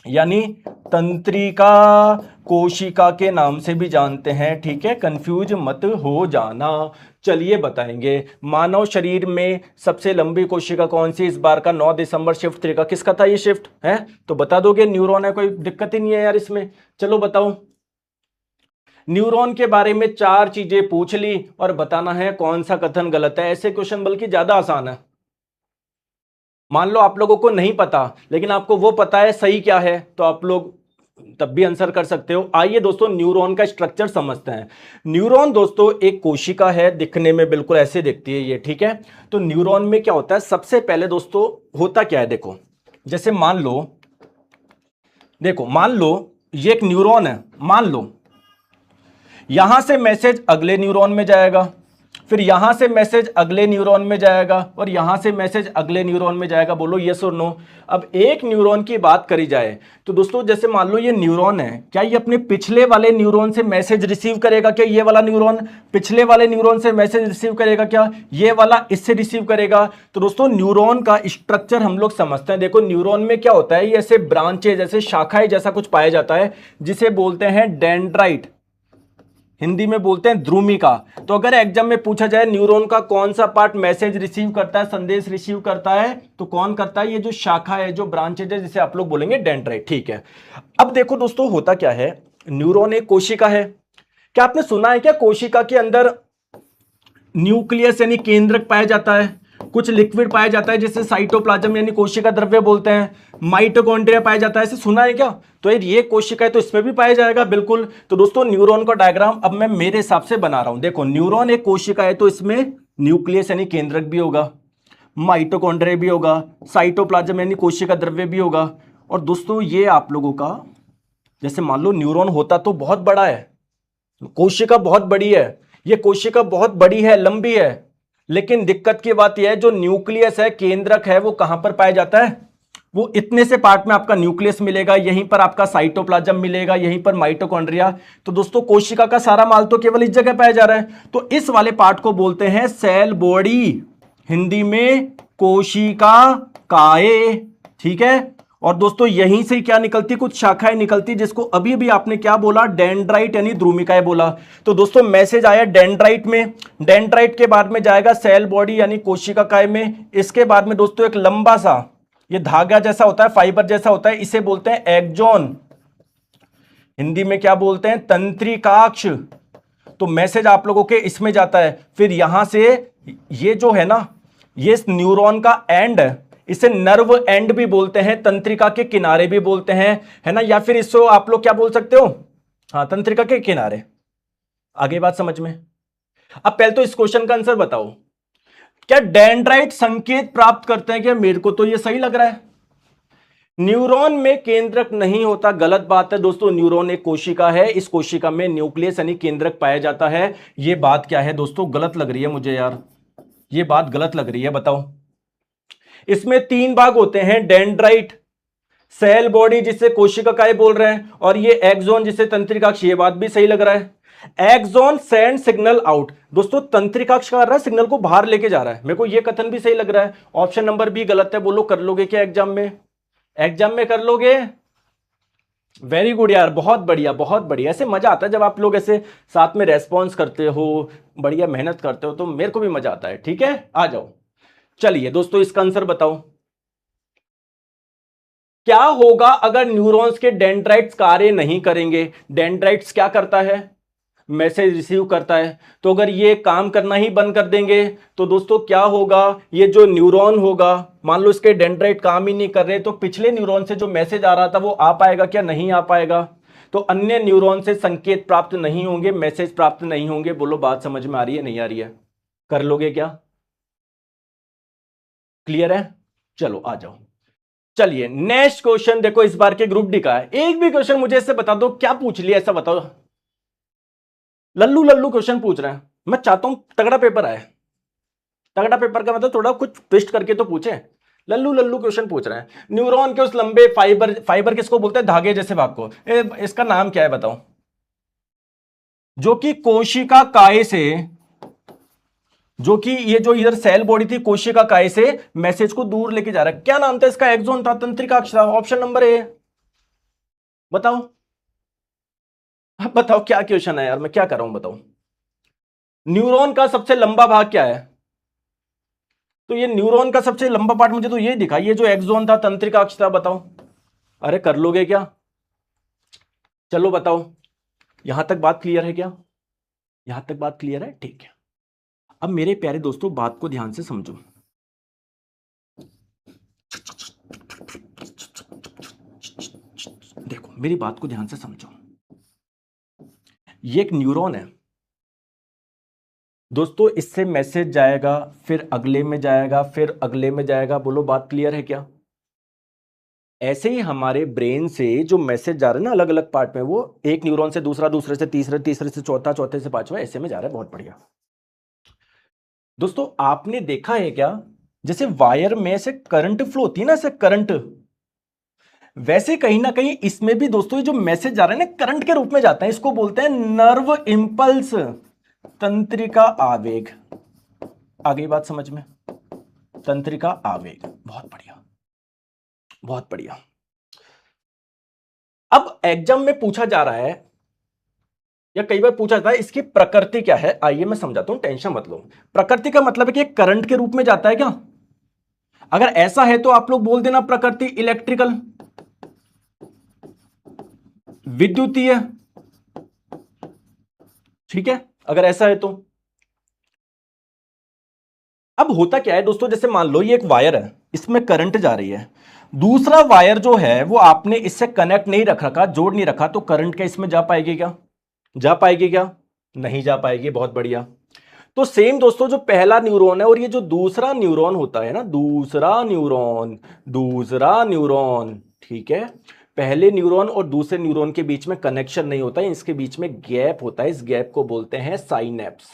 Speaker 1: यानी तंत्रिका कोशिका के नाम से भी जानते हैं, ठीक है, कंफ्यूज मत हो जाना। चलिए बताएंगे, मानव शरीर में सबसे लंबी कोशिका कौन सी? इस बार का 9 दिसंबर शिफ्ट 3 का किसका था ये शिफ्ट है? तो बता दोगे न्यूरॉन है, कोई दिक्कत ही नहीं है यार इसमें। चलो बताओ। न्यूरॉन के बारे में 4 चीजें पूछ ली और बताना है कौन सा कथन गलत है। ऐसे क्वेश्चन बल्कि ज्यादा आसान है। मान लो आप लोगों को नहीं पता, लेकिन आपको वो पता है सही क्या है, तो आप लोग तब भी आंसर कर सकते हो। आइए दोस्तों न्यूरॉन का स्ट्रक्चर समझते हैं। न्यूरॉन दोस्तों एक कोशिका है, दिखने में बिल्कुल ऐसे दिखती है ये, ठीक है। तो न्यूरॉन में क्या होता है? सबसे पहले दोस्तों होता क्या है, देखो, जैसे मान लो ये एक न्यूरॉन है, मान लो यहां से मैसेज अगले न्यूरॉन में जाएगा, फिर यहां से मैसेज अगले न्यूरॉन में जाएगा, और यहां से मैसेज अगले न्यूरॉन में जाएगा। बोलो यस और नो। अब एक न्यूरॉन की बात करी जाए तो दोस्तों जैसे मान लो ये न्यूरॉन है, क्या ये अपने पिछले वाले न्यूरॉन से मैसेज रिसीव करेगा? क्या ये वाला न्यूरॉन पिछले वाले न्यूरॉन से मैसेज रिसीव करेगा? क्या ये वाला इससे रिसीव करेगा? तो दोस्तों न्यूरॉन का स्ट्रक्चर हम लोग समझते हैं। देखो न्यूरॉन में क्या होता है, ये ऐसे ब्रांचेज, जैसे शाखाएं जैसा कुछ पाया जाता है, जिसे बोलते हैं डेंड्राइट, हिंदी में बोलते हैं ध्रुमिका। तो अगर एग्जाम में पूछा जाए न्यूरॉन का कौन सा पार्ट मैसेज रिसीव करता है, संदेश रिसीव करता है, तो कौन करता है? ये जो शाखा है, जो ब्रांचेज है, जिसे आप लोग बोलेंगे डेंड्राइट, ठीक है। अब देखो दोस्तों होता क्या है, न्यूरॉन एक कोशिका है। क्या आपने सुना है क्या कोशिका के अंदर न्यूक्लियस यानी केंद्रक पाया जाता है, कुछ लिक्विड पाया जाता है जिसे साइटोप्लाज्म यानी कोशिका द्रव्य बोलते हैं, माइटोकॉन्ड्रिया पाया जाता है, ऐसे सुना है क्या? तो ये कोशिका है तो इसमें भी पाया जाएगा, बिल्कुल। तो दोस्तों न्यूरॉन का डायग्राम अब मैं मेरे हिसाब से बना रहा हूं। देखो न्यूरॉन एक कोशिका है तो इसमें न्यूक्लियस यानी केंद्रक भी होगा, माइटोकॉन्ड्रिया भी होगा, साइटोप्लाज्म यानी कोशिका द्रव्य भी होगा। और दोस्तों ये आप लोगों का, जैसे मान लो न्यूरॉन होता तो बहुत बड़ा है, कोशिका बहुत बड़ी है, ये कोशिका बहुत बड़ी है, लंबी है, लेकिन दिक्कत की बात यह है जो न्यूक्लियस है, केंद्रक है, वो कहां पर पाया जाता है? वो इतने से पार्ट में आपका न्यूक्लियस मिलेगा, यहीं पर आपका साइटोप्लाज्म मिलेगा, यहीं पर माइटोकॉन्ड्रिया। तो दोस्तों कोशिका का सारा माल तो केवल इस जगह पाया जा रहा है, तो इस वाले पार्ट को बोलते हैं सेल बॉडी, हिंदी में कोशिका काय, ठीक है। और दोस्तों यहीं से क्या निकलती? कुछ शाखाएं निकलती, जिसको अभी भी आपने क्या बोला? डेंड्राइट यानी ध्रुमिकाएं बोला। तो दोस्तों मैसेज आया डेंड्राइट में, डेंड्राइट के बाद में जाएगा सेल बॉडी यानी कोशिका काय में। इसके बाद में दोस्तों एक लंबा सा ये धागा जैसा होता है, फाइबर जैसा होता है, इसे बोलते हैं एक्सॉन, हिंदी में क्या बोलते हैं? तंत्रिकाक्ष। तो मैसेज आप लोगों के इसमें जाता है, फिर यहां से ये जो है ना, ये न्यूरॉन का एंड है, इसे नर्व एंड भी बोलते हैं, तंत्रिका के किनारे भी बोलते हैं, है ना, या फिर इसको आप लोग क्या बोल सकते हो? हाँ, तंत्रिका के किनारे। आगे बात समझ में? अब पहले तो इस क्वेश्चन का आंसर बताओ, क्या डेंड्राइट संकेत प्राप्त करते हैं? क्या मेरे को तो ये सही लग रहा है। न्यूरॉन में केंद्रक नहीं होता, गलत बात है दोस्तों। न्यूरॉन एक कोशिका है, इस कोशिका में न्यूक्लियस यानी केंद्रक पाया जाता है। ये बात क्या है दोस्तों? गलत लग रही है मुझे यार, ये बात गलत लग रही है, बताओ। इसमें 3 भाग होते हैं, डेंड्राइट, सेल बॉडी जिसे कोशिका काय बोल रहे हैं, और ये एक्सॉन जिसे तंत्रिकाक्ष। ये बात भी सही लग रहा है। एक्सॉन सेंड सिग्नल आउट, दोस्तों तंत्रिकाक्ष कर रहा है, सिग्नल को बाहर लेके जा रहा है। मेरे को ये कथन भी सही लग रहा है। ऑप्शन नंबर बी गलत है। बोलो कर लोगे क्या एग्जाम में? एग्जाम में कर लोगे? वेरी गुड यार, बहुत बढ़िया बहुत बढ़िया। ऐसे मजा आता है जब आप लोग ऐसे साथ में रेस्पॉन्स करते हो, बढ़िया मेहनत करते हो, तो मेरे को भी मजा आता है। ठीक है, आ जाओ। चलिए दोस्तों, इसका आंसर बताओ। क्या होगा अगर न्यूरॉन्स के डेंड्राइट्स कार्य नहीं करेंगे? डेंड्राइट्स क्या करता है? मैसेज रिसीव करता है। तो अगर ये काम करना ही बंद कर देंगे तो दोस्तों क्या होगा? ये जो न्यूरॉन होगा, मान लो इसके डेंड्राइट काम ही नहीं कर रहे, तो पिछले न्यूरॉन से जो मैसेज आ रहा था वो आ पाएगा क्या? नहीं आ पाएगा। तो अन्य न्यूरॉन से संकेत प्राप्त नहीं होंगे, मैसेज प्राप्त नहीं होंगे। बोलो बात समझ में आ रही है नहीं आ रही है? कर लोगे क्या? क्लियर है? चलो आ जाओ। चलिए नेक्स्ट क्वेश्चन देखो, इस बार के ग्रुप डी का है। एक भी क्वेश्चन मुझे इससे बता दो, क्या पूछ लिया ऐसा बताओ। लल्लू लल्लू क्वेश्चन पूछ रहे हैं। मैं चाहता हूं तगड़ा पेपर आए। तगड़ा पेपर का मतलब थोड़ा कुछ ट्विस्ट करके तो पूछे। लल्लू लल्लू क्वेश्चन पूछ रहे हैं। न्यूरॉन के उस लंबे फाइबर, फाइबर किसको बोलते हैं? धागे जैसे भाग को। इसका नाम क्या है बताओ? जो कि कोशिका काय से, जो कि ये जो इधर सेल बॉडी थी कोशिका काय से मैसेज को दूर लेके जा रहा है, क्या नाम था इसका? एक्सोन था, तंत्रिका अक्ष था। Option number A. बताओ। अब बताओ क्या क्वेश्चन है यार, मैं क्या कर रहा हूं बताओ। न्यूरॉन का सबसे लंबा भाग क्या है? तो ये न्यूरॉन का सबसे लंबा पार्ट मुझे तो ये दिखा, ये जो एक्सोन था, तंत्रिका अक्ष था। बताओ। अरे कर लोगे क्या? चलो बताओ। यहां तक बात क्लियर है क्या? यहां तक बात क्लियर है? ठीक है। अब मेरे प्यारे दोस्तों बात को ध्यान से समझो। देखो मेरी बात को ध्यान से समझो। ये एक न्यूरॉन है दोस्तों, इससे मैसेज जाएगा, फिर अगले में जाएगा, फिर अगले में जाएगा। बोलो बात क्लियर है क्या? ऐसे ही हमारे ब्रेन से जो मैसेज जा रहा है ना अलग अलग पार्ट में, वो एक न्यूरॉन से दूसरा, दूसरे से तीसरे, तीसरे से चौथा, चौथे से पांचवा, ऐसे में जा रहा है। बहुत बढ़िया। दोस्तों आपने देखा है क्या, जैसे वायर में से करंट फ्लो होती है ना, ऐसे करंट, वैसे कहीं ना कहीं इसमें भी दोस्तों ये जो मैसेज जा रहा है ना करंट के रूप में जाता है। इसको बोलते हैं नर्व इंपल्स, तंत्रिका आवेग। आ गई बात समझ में? तंत्रिका आवेग। बहुत बढ़िया बहुत बढ़िया। अब एग्जाम में पूछा जा रहा है या कई बार पूछा जाता है इसकी प्रकृति क्या है। आइए मैं समझाता हूं, टेंशन मत लो। प्रकृति का मतलब है कि करंट के रूप में जाता है क्या? अगर ऐसा है तो आप लोग बोल देना प्रकृति इलेक्ट्रिकल, विद्युतीय। ठीक है, अगर ऐसा है तो। अब होता क्या है दोस्तों, जैसे मान लो ये एक वायर है, इसमें करंट जा रही है, दूसरा वायर जो है वो आपने इससे कनेक्ट नहीं रख रखा, जोड़ नहीं रखा, तो करंट क्या इसमें जा पाएगी क्या? जा पाएगी क्या? नहीं जा पाएगी। बहुत बढ़िया। तो सेम दोस्तों, जो पहला न्यूरॉन है और ये जो दूसरा न्यूरॉन होता है ना, दूसरा न्यूरॉन, दूसरा न्यूरॉन, ठीक है, पहले न्यूरॉन और दूसरे न्यूरॉन के बीच में कनेक्शन नहीं होता है, इसके बीच में गैप होता है। इस गैप को बोलते हैं साइनेप्स।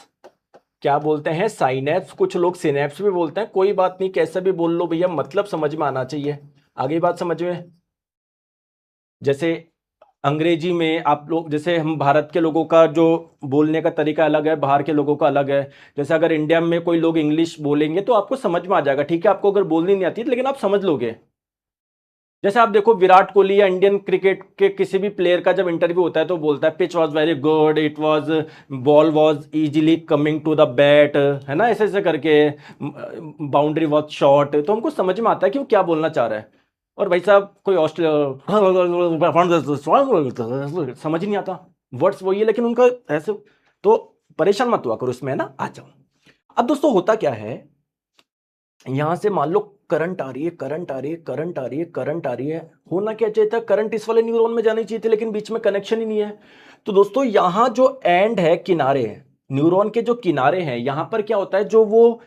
Speaker 1: क्या बोलते हैं? साइनेप्स। कुछ लोग सिनेप्स भी बोलते हैं, कोई बात नहीं, कैसे भी बोल लो भैया, मतलब समझ में आना चाहिए। आगे बात समझ में? जैसे अंग्रेजी में आप लोग, जैसे हम भारत के लोगों का जो बोलने का तरीका अलग है, बाहर के लोगों का अलग है। जैसे अगर इंडिया में कोई लोग इंग्लिश बोलेंगे तो आपको समझ में आ जाएगा, ठीक है, आपको अगर बोलनी नहीं आती लेकिन आप समझ लोगे। जैसे आप देखो विराट कोहली या इंडियन क्रिकेट के किसी भी प्लेयर का जब इंटरव्यू होता है तो बोलता है pitch was very good, it was, ball was easily coming to the bat, है ना, ऐसे ऐसे करके, बाउंड्री वॉज शॉर्ट। तो हमको समझ में आता है कि वो क्या बोलना चाह रहा है। और भाई साहब कोई ऑस्ट्रेलिया समझ ही नहीं आता, वर्ड्स वही है लेकिन उनका ऐसे। तो परेशान मत हुआ करो इसमें, है ना। आ जाओ। अब दोस्तों होता क्या है, यहां से मान लो करंट आ रही है, करंट आ रही है, करंट आ रही है, करंट आ रही है। होना क्या चाहिए था? करंट इस वाले न्यूरॉन में जानी चाहिए थी, लेकिन बीच में कनेक्शन ही नहीं है। तो दोस्तों यहां जो एंड है, किनारे हैं, न्यूरॉन के जो किनारे हैं, यहां पर क्या होता है, जो वो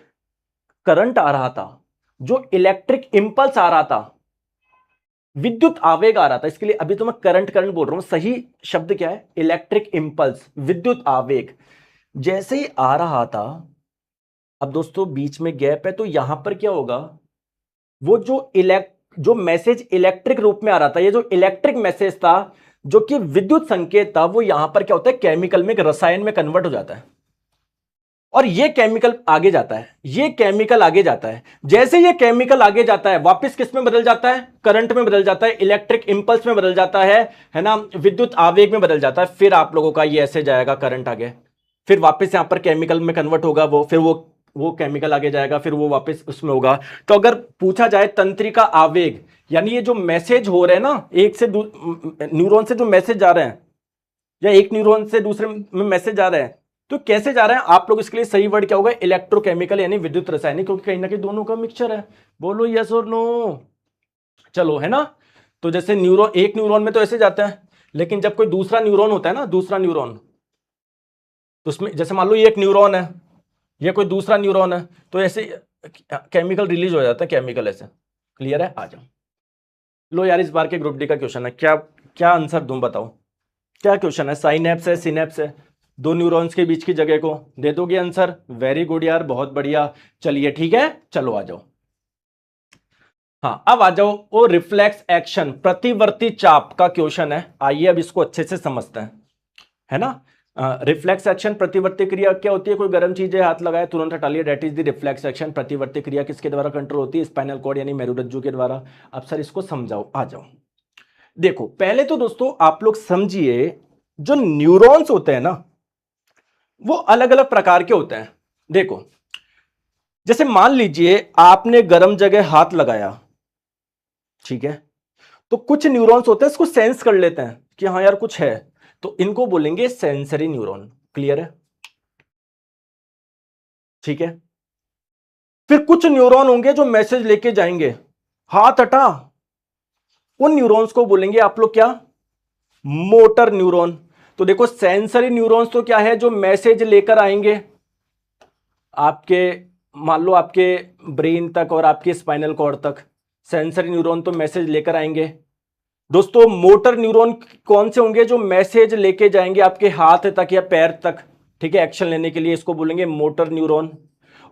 Speaker 1: करंट आ रहा था, जो इलेक्ट्रिक इंपल्स आ रहा था, विद्युत आवेग आ रहा था, इसके लिए अभी तो मैं करंट करंट बोल रहा हूं, सही शब्द क्या है? इलेक्ट्रिक इंपल्स, विद्युत आवेग। जैसे ही आ रहा था, अब दोस्तों बीच में गैप है, तो यहां पर क्या होगा, वो जो मैसेज इलेक्ट्रिक रूप में आ रहा था, ये जो इलेक्ट्रिक मैसेज था, जो कि विद्युत संकेत था, वो यहां पर क्या होता है, केमिकल में, एक रसायन में कन्वर्ट हो जाता है। और ये केमिकल आगे जाता है, ये केमिकल आगे जाता है। जैसे ये केमिकल आगे जाता है वापस किस में बदल जाता है, करंट में बदल जाता है, इलेक्ट्रिक इंपल्स में बदल जाता है ना, विद्युत आवेग में बदल जाता है। फिर आप लोगों का ये ऐसे जाएगा करंट आगे, फिर वापस यहां पर केमिकल में कन्वर्ट होगा वो, फिर वो केमिकल आगे जाएगा, फिर वो वापस उसमें होगा। तो अगर पूछा जाए तंत्रिका आवेग, यानी ये जो मैसेज हो रहे हैं ना, एक से न्यूरॉन से जो मैसेज जा रहे हैं, या एक न्यूरॉन से दूसरे में मैसेज जा रहे हैं, तो कैसे जा रहे हैं आप लोग, इसके लिए सही वर्ड क्या होगा, इलेक्ट्रोकेमिकल यानी विद्युत रासायनिक, क्योंकि कहीं ना कहीं दोनों का मिक्सचर है। बोलो यस और नो, चलो है ना। तो जैसे न्यूरॉन, एक न्यूरॉन में तो ऐसे जाता है, लेकिन जब कोई दूसरा न्यूरॉन होता है ना, दूसरा न्यूरॉन, तो उसमें जैसे मान लो ये एक न्यूरॉन है, ये कोई दूसरा न्यूरॉन है, तो ऐसे केमिकल रिलीज हो जाता है, केमिकल ऐसे। क्लियर है, आ जाओ। लो यार, इस बार के ग्रुप डी का क्वेश्चन है, क्या क्या आंसर दूं बताओ, क्या क्वेश्चन है, साइनेप्स है सिनेप्स है, दो न्यूरॉन्स के बीच की जगह को दे दोगे आंसर, वेरी गुड यार, बहुत बढ़िया। चलिए ठीक है, चलो आ जाओ। हाँ अब आ जाओ, वो रिफ्लेक्स एक्शन, प्रतिवर्ती चाप का क्वेश्चन है। आइए अब इसको अच्छे से समझते हैं, है ना। रिफ्लेक्स एक्शन, प्रतिवर्ती क्रिया क्या होती है, कोई गर्म चीज है, हाथ लगाए तुरंत हटा लिया, that is the reflex action. प्रतिवर्ती क्रिया किसके द्वारा कंट्रोल होती है, स्पाइनल कॉर्ड यानी मेरुरज्जु के द्वारा। अब सर इसको समझाओ, आ जाओ। देखो पहले तो दोस्तों आप लोग समझिए, जो न्यूरॉन्स होते हैं ना, वो अलग अलग प्रकार के होते हैं। देखो जैसे मान लीजिए आपने गर्म जगह हाथ लगाया, ठीक है, तो कुछ न्यूरॉन्स होते हैं इसको सेंस कर लेते हैं कि हाँ यार कुछ है, तो इनको बोलेंगे सेंसरी न्यूरॉन। क्लियर है, ठीक है। फिर कुछ न्यूरॉन होंगे जो मैसेज लेके जाएंगे, हाथ हटा, उन न्यूरॉन्स को बोलेंगे आप लोग क्या, मोटर न्यूरॉन। तो देखो सेंसरी न्यूरॉन्स तो क्या है, जो मैसेज लेकर आएंगे आपके, मान लो आपके ब्रेन तक और आपके स्पाइनल कॉर्ड तक, सेंसरी न्यूरॉन तो मैसेज लेकर आएंगे। दोस्तों मोटर न्यूरॉन कौन से होंगे, जो मैसेज लेके जाएंगे आपके हाथ तक या पैर तक, ठीक है, एक्शन लेने के लिए, इसको बोलेंगे मोटर न्यूरॉन।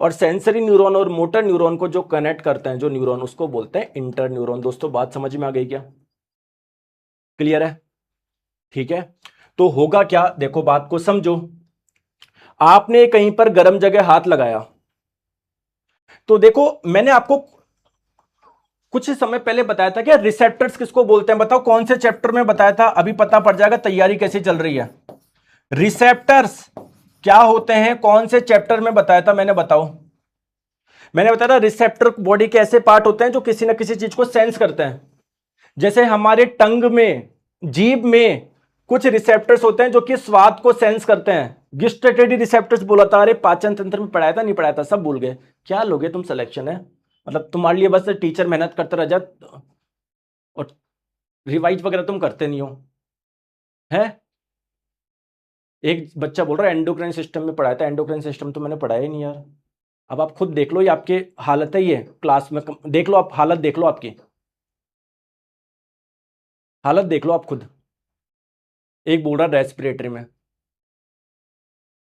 Speaker 1: और सेंसरी न्यूरॉन और मोटर न्यूरॉन को जो कनेक्ट करते हैं जो न्यूरॉन, उसको बोलते हैं इंटर न्यूरॉन। दोस्तों बात समझ में आ गई क्या, क्लियर है, ठीक है। तो होगा क्या, देखो बात को समझो, आपने कहीं पर गर्म जगह हाथ लगाया, तो देखो मैंने आपको कुछ ही समय पहले बताया था, क्या रिसेप्टर्स किसको बोलते हैं, बताओ कौन से चैप्टर में बताया था, अभी पता पड़ जाएगा तैयारी कैसी चल रही है। रिसेप्टर्स क्या होते हैं, कौन से चैप्टर में बताया था मैंने, बताओ। मैंने बताया था रिसेप्टर बॉडी के ऐसे पार्ट होते हैं जो किसी ना किसी चीज को सेंस करते हैं। जैसे हमारे टंग में, जीभ में कुछ रिसेप्टर्स होते हैं जो कि स्वाद को सेंस करते हैं, गिस्टेटरी रिसेप्टर्स बोला था। अरे पाचन तंत्र में पढ़ाया था, नहीं पढ़ाया था, सब भूल गए, क्या लोगे तुम सिलेक्शन है, मतलब तुम्हारे लिए बस टीचर मेहनत करते रह जा और रिवाइज वगैरह तुम करते नहीं हो, है। एक बच्चा बोल रहा है एंडोक्राइन सिस्टम में पढ़ाया था, एंडोक्राइन सिस्टम तो मैंने पढ़ाया ही नहीं यार। अब आप खुद देख लो, ये आपके हालत है, ये क्लास में देख लो, आप हालत देख लो, आपकी हालत देख लो आप खुद। एक बोल रहा रेस्पिरेटरी में,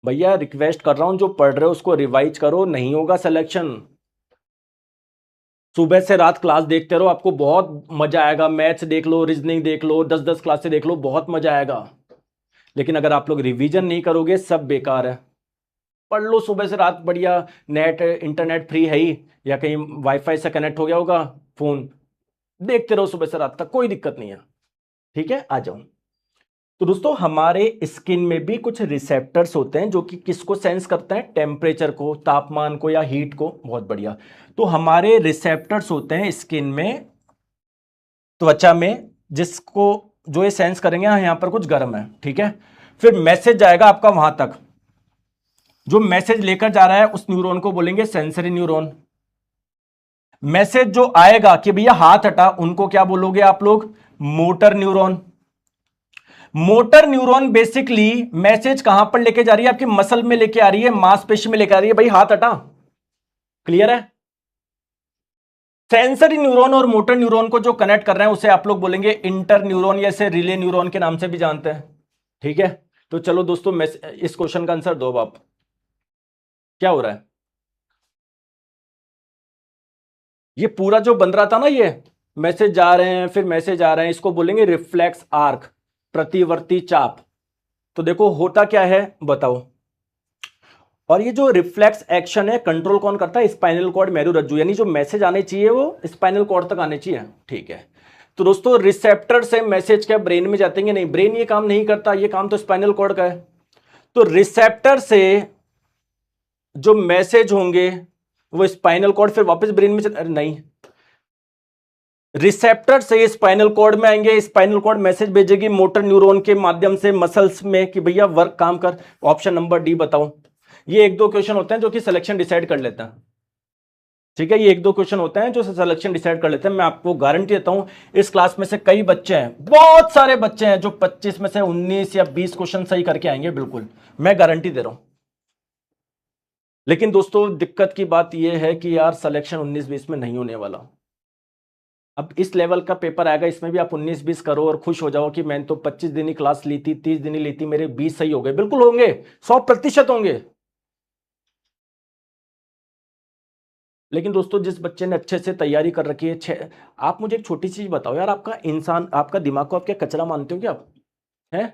Speaker 1: भैया रिक्वेस्ट कर रहा हूं, जो पढ़ रहे हो उसको रिवाइज करो, नहीं होगा सिलेक्शन। सुबह से रात क्लास देखते रहो, आपको बहुत मजा आएगा, मैथ्स देख लो, रीजनिंग देख लो, 10-10 क्लास से देख लो, बहुत मजा आएगा। लेकिन अगर आप लोग रिवीजन नहीं करोगे सब बेकार है। पढ़ लो सुबह से रात बढ़िया, नेट इंटरनेट फ्री है ही, या कहीं वाईफाई से कनेक्ट हो गया होगा फोन, देखते रहो सुबह से रात तक, कोई दिक्कत नहीं है, ठीक है। आ जाओ। तो दोस्तों हमारे स्किन में भी कुछ रिसेप्टर्स होते हैं जो कि किसको सेंस करते हैं, टेम्परेचर को, तापमान को या हीट को, बहुत बढ़िया। तो हमारे रिसेप्टर्स होते हैं स्किन में, त्वचा में, जिसको जो ये सेंस करेंगे, हाँ यहां पर कुछ गर्म है, ठीक है। फिर मैसेज जाएगा आपका वहां तक, जो मैसेज लेकर जा रहा है उस न्यूरॉन को बोलेंगे सेंसरी न्यूरॉन। मैसेज जो आएगा कि भैया हाथ हटा, उनको क्या बोलोगे आप लोग, motor neuron. Motor neuron basically message कहां पर लेके जा रही है, आपकी मसल में लेके आ रही है, मांसपेशी में लेके आ रही है, भाई हाथ हटा। क्लियर है। सेंसरी न्यूरॉन और मोटर न्यूरॉन को जो कनेक्ट कर रहे हैं उसे आप लोग बोलेंगे इंटर न्यूरॉन, या इसे रिले न्यूरॉन के नाम से भी जानते हैं, ठीक है। तो चलो दोस्तों इस क्वेश्चन का आंसर दो आप, क्या हो रहा है, ये पूरा जो बन रहा था ना, ये मैसेज जा रहे हैं फिर मैसेज आ रहे हैं, इसको बोलेंगे रिफ्लेक्स आर्क, प्रतिवर्ती चाप। तो देखो होता क्या है बताओ, और ये जो रिफ्लेक्स एक्शन है कंट्रोल कौन करता है? स्पाइनल कॉर्ड मेरुरज्जु, यानी जो मैसेज आने चाहिए वो स्पाइनल कॉर्ड तक आने चाहिए। ठीक है, तो दोस्तों रिसेप्टर से मैसेज क्या ब्रेन में जाते हैं? नहीं, ब्रेन ये काम नहीं करता, ये काम तो स्पाइनल कॉर्ड का है। तो रिसेप्टर से जो मैसेज होंगे वो स्पाइनल कॉर्ड फिर वापस ब्रेन में नहीं, रिसेप्टर से स्पाइनल कॉर्ड में आएंगे, स्पाइनल कॉर्ड मैसेज भेजेगी मोटर न्यूरॉन के माध्यम से मसल्स में कि भैया वर्क काम कर। ऑप्शन नंबर डी बताओ। ये एक दो क्वेश्चन होते हैं जो कि सिलेक्शन डिसाइड कर लेते हैं। ठीक है, ये एक दो क्वेश्चन होते हैं जो सिलेक्शन डिसाइड कर लेते हैं। मैं आपको गारंटी देता हूं इस क्लास में से कई बच्चे हैं, बहुत सारे बच्चे हैं जो 25 में से 19 या 20 क्वेश्चन सही करके आएंगे, बिल्कुल मैं गारंटी दे रहा हूं। लेकिन दोस्तों दिक्कत की बात यह है कि यार सिलेक्शन 19-20 में नहीं होने वाला। अब इस लेवल का पेपर आएगा, इसमें भी आप 19-20 करो और खुश हो जाओ कि मैंने तो 25 दिन ही क्लास ली थी, 30 दिन ही ली थी, मेरे 20 सही हो गए। बिल्कुल होंगे, 100% होंगे। लेकिन दोस्तों जिस बच्चे ने अच्छे से तैयारी कर रखी है, आप मुझे एक छोटी चीज बताओ यार, आपका दिमाग को आप क्या कचरा मानते हो क्या आप? हैं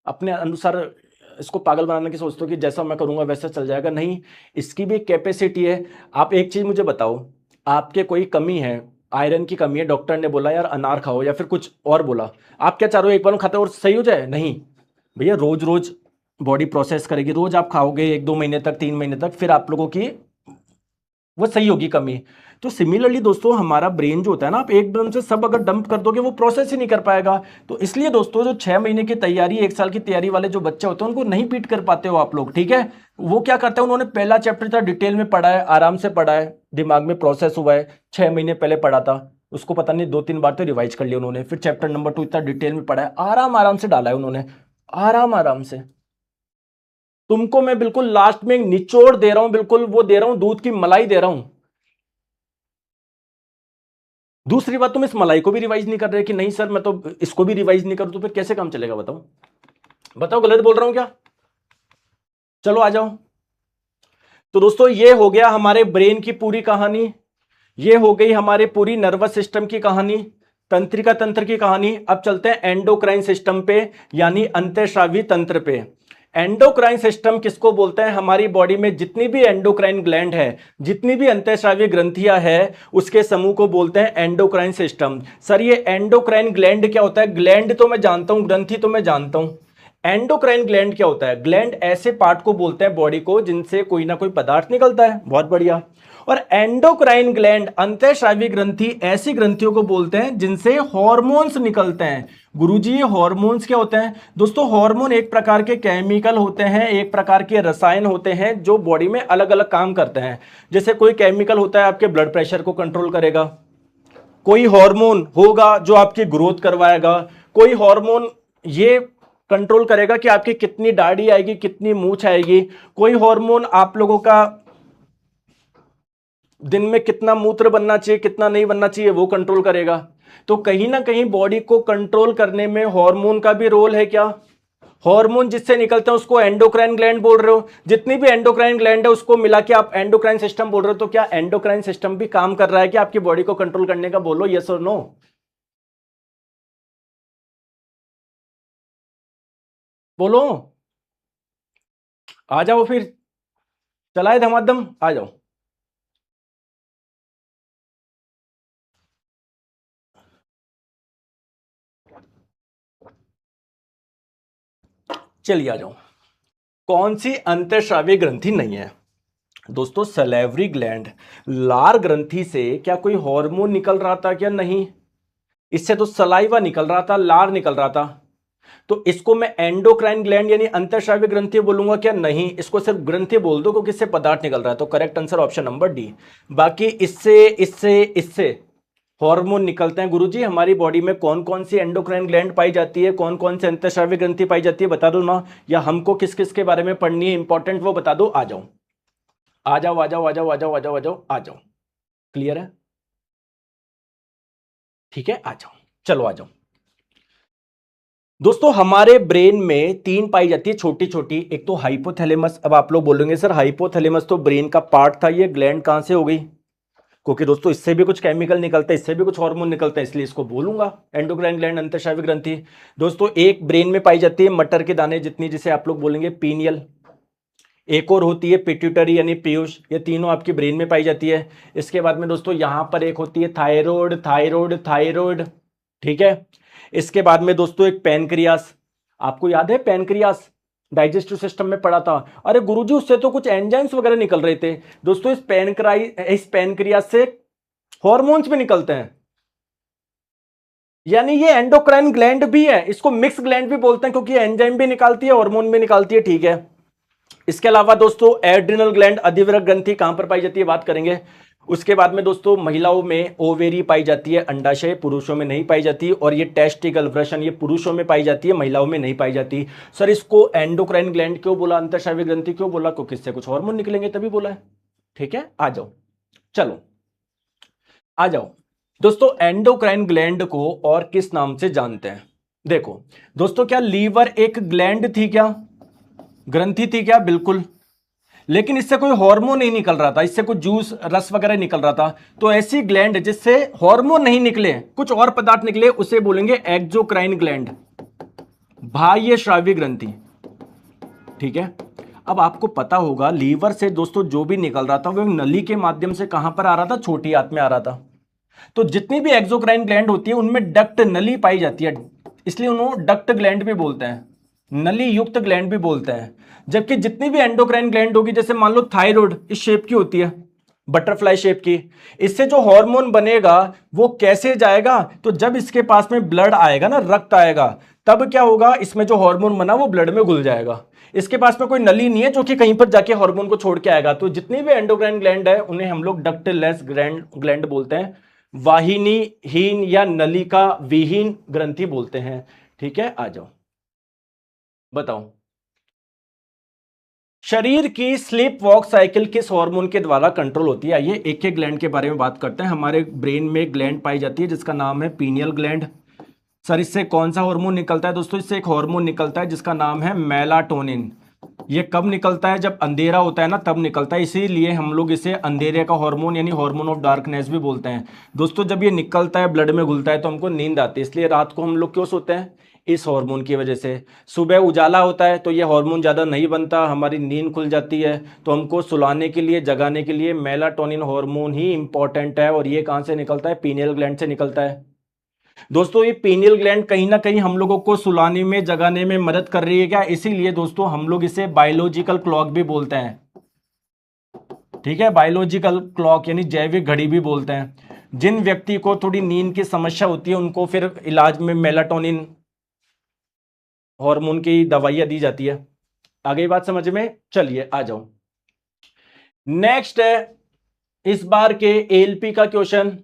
Speaker 1: अपने अनुसार इसको पागल बनाने की सोचते हो कि जैसा मैं करूंगा वैसा चल जाएगा? नहीं, इसकी भी एक कैपेसिटी है। आप एक चीज मुझे बताओ, आपके कोई कमी है, आयरन की कमी है, डॉक्टर ने बोला यार अनार खाओ या फिर कुछ और बोला, आप क्या चाह रहे हो एक बार खाते हो और सही हो जाए? नहीं भैया, रोज रोज बॉडी प्रोसेस करेगी, रोज आप खाओगे 1-2 महीने तक, 3 महीने तक, फिर आप लोगों की वो सही होगी कमी। तो सिमिलरली दोस्तों हमारा ब्रेन जो होता है ना, आप एकदम से सब अगर डंप कर दोगे वो प्रोसेस ही नहीं कर पाएगा। तो इसलिए दोस्तों जो 6 महीने की तैयारी, 1 साल की तैयारी वाले जो बच्चे होते हैं उनको नहीं पीट कर पाते हो आप लोग। ठीक है, वो क्या करते हैं, उन्होंने पहला चैप्टर था डिटेल में पढ़ा है, आराम से पढ़ा है, दिमाग में प्रोसेस हुआ है, 6 महीने पहले पढ़ा था, उसको पता नहीं 2-3 बार तो रिवाइज कर लिया उन्होंने, फिर चैप्टर नंबर 2 इतना डिटेल में पढ़ा है, आराम आराम से डाला है उन्होंने, आराम आराम से। तुमको मैं बिल्कुल लास्ट में एक निचोड़ दे रहा हूं, बिल्कुल वो दे रहा हूं, दूध की मलाई दे रहा हूं। दूसरी बात, तुम इस मलाई को भी रिवाइज नहीं कर रहे कि नहीं सर मैं तो इसको भी रिवाइज नहीं करूं, तो फिर कैसे काम चलेगा? बताओ बताओ, गलत बोल रहा हूं क्या? चलो आ जाओ। तो दोस्तों ये हो गया हमारे ब्रेन की पूरी कहानी, ये हो गई हमारे पूरी नर्वस सिस्टम की कहानी, तंत्रिका तंत्र की कहानी। अब चलते हैं एंडोक्राइन सिस्टम पे, यानी अंतःस्रावी तंत्र पे। एंडोक्राइन सिस्टम किसको बोलते हैं? हमारी बॉडी में जितनी भी एंडोक्राइन ग्लैंड है, जितनी भी अंतःस्रावी ग्रंथियां है, उसके समूह को बोलते हैं एंडोक्राइन सिस्टम। सर ये एंडोक्राइन ग्लैंड क्या होता है? ग्लैंड तो मैं जानता हूं, ग्रंथि तो मैं जानता हूं, एंडोक्राइन ग्लैंड क्या होता है? ग्लैंड ऐसे पार्ट को बोलते हैं बॉडी को जिनसे कोई ना कोई पदार्थ निकलता है। बहुत बढ़िया। और एंडोक्राइन ग्लैंड, अंतःस्रावी ग्रंथि, ऐसी ग्रंथियों को बोलते हैं जिनसे हार्मोन्स निकलते हैं। गुरुजी ये हार्मोन्स क्या होते हैं? दोस्तों हार्मोन एक प्रकार के केमिकल होते हैं, एक प्रकार के रसायन होते हैं जो बॉडी में अलग अलग काम करते हैं। जैसे कोई केमिकल होता है आपके ब्लड प्रेशर को कंट्रोल करेगा, कोई हार्मोन होगा जो आपकी ग्रोथ करवाएगा, कोई हार्मोन ये कंट्रोल करेगा कि आपकी कितनी दाढ़ी आएगी, कितनी मूंछ आएगी, कोई हार्मोन आप लोगों का दिन में कितना मूत्र बनना चाहिए, कितना नहीं बनना चाहिए, वो कंट्रोल करेगा। तो कहीं ना कहीं बॉडी को कंट्रोल करने में हार्मोन का भी रोल है क्या? हार्मोन जिससे निकलते हैं उसको एंडोक्राइन ग्लैंड बोल रहे हो, जितनी भी एंडोक्राइन ग्लैंड है उसको मिला के आप एंडोक्राइन सिस्टम बोल रहे हो। तो क्या एंडोक्राइन सिस्टम भी काम कर रहा है कि आपकी बॉडी को कंट्रोल करने का? बोलो यस और नो। बोलो, आ जाओ फिर, चलाए धमाधम, आ जाओ। चलिए आ जाओ। कौन सी अंतःस्रावी ग्रंथि नहीं है? दोस्तों सलेवरी ग्लैंड, लार ग्रंथि से क्या कोई हार्मोन निकल रहा था क्या? नहीं, इससे तो सलाइवा निकल रहा था, लार निकल रहा था। तो इसको मैं एंडोक्राइन ग्लैंड यानी अंतःस्रावी ग्रंथि बोलूंगा क्या? नहीं, इसको सिर्फ ग्रंथि बोल दो क्योंकि इससे पदार्थ निकल रहा है। तो correct answer option number D. बाकी इससे इससे इससे हार्मोन निकलते हैं। गुरुजी हमारी बॉडी में कौन कौन सी एंडोक्राइन ग्लैंड पाई जाती है, कौन कौन सी अंतःस्रावी ग्रंथि पाई जाती है, बता दो ना, या हमको किस किस के बारे में पढ़नी है इंपॉर्टेंट वो बता दो। आ जाओ आ जाओ आ जाओ आ जाओ आ जाओ आ जाओ आ जाओ आ जाओ। क्लियर है? ठीक है, आ जाओ, चलो आ जाओ। दोस्तों हमारे ब्रेन में 3 पाई जाती है छोटी छोटी, एक तो हाइपोथैलेमस। अब आप लोग बोलेंगे सर हाइपोथैलेमस तो ब्रेन का पार्ट था, ये ग्लैंड कहां से हो गई? क्योंकि दोस्तों इससे भी कुछ केमिकल निकलता है, इससे भी कुछ हार्मोन निकलता है, इसलिए इसको बोलूंगा एंडोक्राइन ग्लैंड अंतःस्रावी ग्रंथि। दोस्तों एक ब्रेन में पाई जाती है मटर के दाने जितनी, जिसे आप लोग बोलेंगे पीनियल। एक और होती है पिट्यूटरी यानी पीयूष, ये तीनों आपकी ब्रेन में पाई जाती है। इसके बाद में दोस्तों यहां पर एक होती है थायराइड, थायराइड, थायराइड, ठीक है। इसके बाद में दोस्तों एक पैनक्रियास, आपको याद है पैनक्रियास, डाइजेस्टिव सिस्टम में पढ़ा था। अरे गुरुजी उससे तो कुछ एंजाइम्स वगैरह निकल रहे थे। दोस्तों इस पैनक्रियास से हॉर्मोन्स भी निकलते हैं, यानी ये एंडोक्राइन ग्लैंड भी है, इसको मिक्स ग्लैंड भी बोलते हैं क्योंकि एंजाइम भी निकालती है, हार्मोन भी निकालती है, ठीक है। इसके अलावा दोस्तों एड्रिनल ग्लैंड, अधिवृक्क ग्रंथि कहां पर पाई जाती है बात करेंगे। उसके बाद में दोस्तों महिलाओं में ओवेरी पाई जाती है, अंडाशय पुरुषों में नहीं पाई जाती, और ये टेस्टिकल वृषण ये पुरुषों में पाई जाती है, महिलाओं में नहीं पाई जाती। सर इसको एंडोक्राइन ग्लैंड क्यों बोला, अंतःस्रावी ग्रंथि क्यों बोला, क्योंकि इससे कुछ हार्मोन निकलेंगे तभी बोला है, ठीक है। आ जाओ, चलो आ जाओ दोस्तों, एंडोक्राइन ग्लैंड को और किस नाम से जानते हैं। देखो दोस्तों, क्या लीवर एक ग्लैंड थी, क्या ग्रंथि थी क्या, बिल्कुल, लेकिन इससे कोई हार्मोन नहीं निकल रहा था, इससे कुछ जूस रस वगैरह निकल रहा था। तो ऐसी ग्लैंड जिससे हार्मोन नहीं निकले, कुछ और पदार्थ निकले, उसे बोलेंगे एक्सोक्राइन ग्लैंड, बाह्य श्राव्य ग्रंथि, ठीक है। अब आपको पता होगा लीवर से दोस्तों जो भी निकल रहा था वो नली के माध्यम से कहां पर आ रहा था, छोटी आंत में आ रहा था। तो जितनी भी एक्सोक्राइन ग्लैंड होती है उनमें डक्ट नली पाई जाती है, इसलिए उन्होंने डक्ट ग्लैंड भी बोलते हैं, नली युक्त ग्लैंड भी बोलते हैं। जबकि जितनी भी एंडोक्राइन ग्लैंड होगी, जैसे मान लो थायराइड इस शेप की होती है, बटरफ्लाई शेप की, इससे जो हार्मोन बनेगा वो कैसे जाएगा, तो जब इसके पास में ब्लड आएगा ना, रक्त आएगा, तब क्या होगा, इसमें जो हार्मोन बना वो ब्लड में घुल जाएगा। इसके पास में कोई नली नहीं है जो कि कहीं पर जाके हार्मोन को छोड़ के आएगा। तो जितनी भी एंडोक्राइन ग्लैंड है उन्हें हम लोग डक्टलेस ग्लैंड बोलते हैं, वाहिनीहीन या नलिका विहीन ग्रंथि बोलते हैं, ठीक है। आ जाओ बताओ, शरीर की स्लीप वॉक साइकिल किस हार्मोन के द्वारा कंट्रोल होती है। आइए एक एक ग्लैंड के बारे में बात करते हैं। हमारे ब्रेन में ग्लैंड पाई जाती है जिसका नाम है पीनियल ग्लैंड। सर इससे कौन सा हार्मोन निकलता है दोस्तों, इससे एक हार्मोन निकलता है जिसका नाम है मेलाटोनिन। ये कब निकलता है, जब अंधेरा होता है ना तब निकलता है, इसीलिए हम लोग इसे अंधेरे का हार्मोन यानी हार्मोन ऑफ डार्कनेस भी बोलते हैं। दोस्तों जब ये निकलता है ब्लड में घुलता है तो हमको नींद आती है, इसलिए रात को हम लोग क्यों सोते हैं, इस हार्मोन की वजह से। सुबह उजाला होता है तो ये हार्मोन ज़्यादा नहीं बनता, हमारी नींद खुल जाती है, तो हमको सुलाने के लिए, जगाने के लिए मेलाटोनिन हार्मोन ही इंपॉर्टेंट है। और ये कहाँ से निकलता है, पीनियल ग्लैंड से निकलता है। दोस्तों ये पीनियल ग्लैंड कहीं ना कहीं हम लोगों को सुलाने में, जगाने में मदद कर रही है क्या, इसीलिए दोस्तों हम लोग इसे बायोलॉजिकल क्लॉक भी बोलते हैं, ठीक है। बायोलॉजिकल क्लॉक यानी जैविक घड़ी भी बोलते हैं। जिन व्यक्ति को थोड़ी नींद की समस्या होती है उनको फिर इलाज में मेलाटोनिन हार्मोन की दवाइयां दी जाती है। आगे बात समझ में, चलिए आ जाओ। नेक्स्ट है इस बार के एएलपी का क्वेश्चन,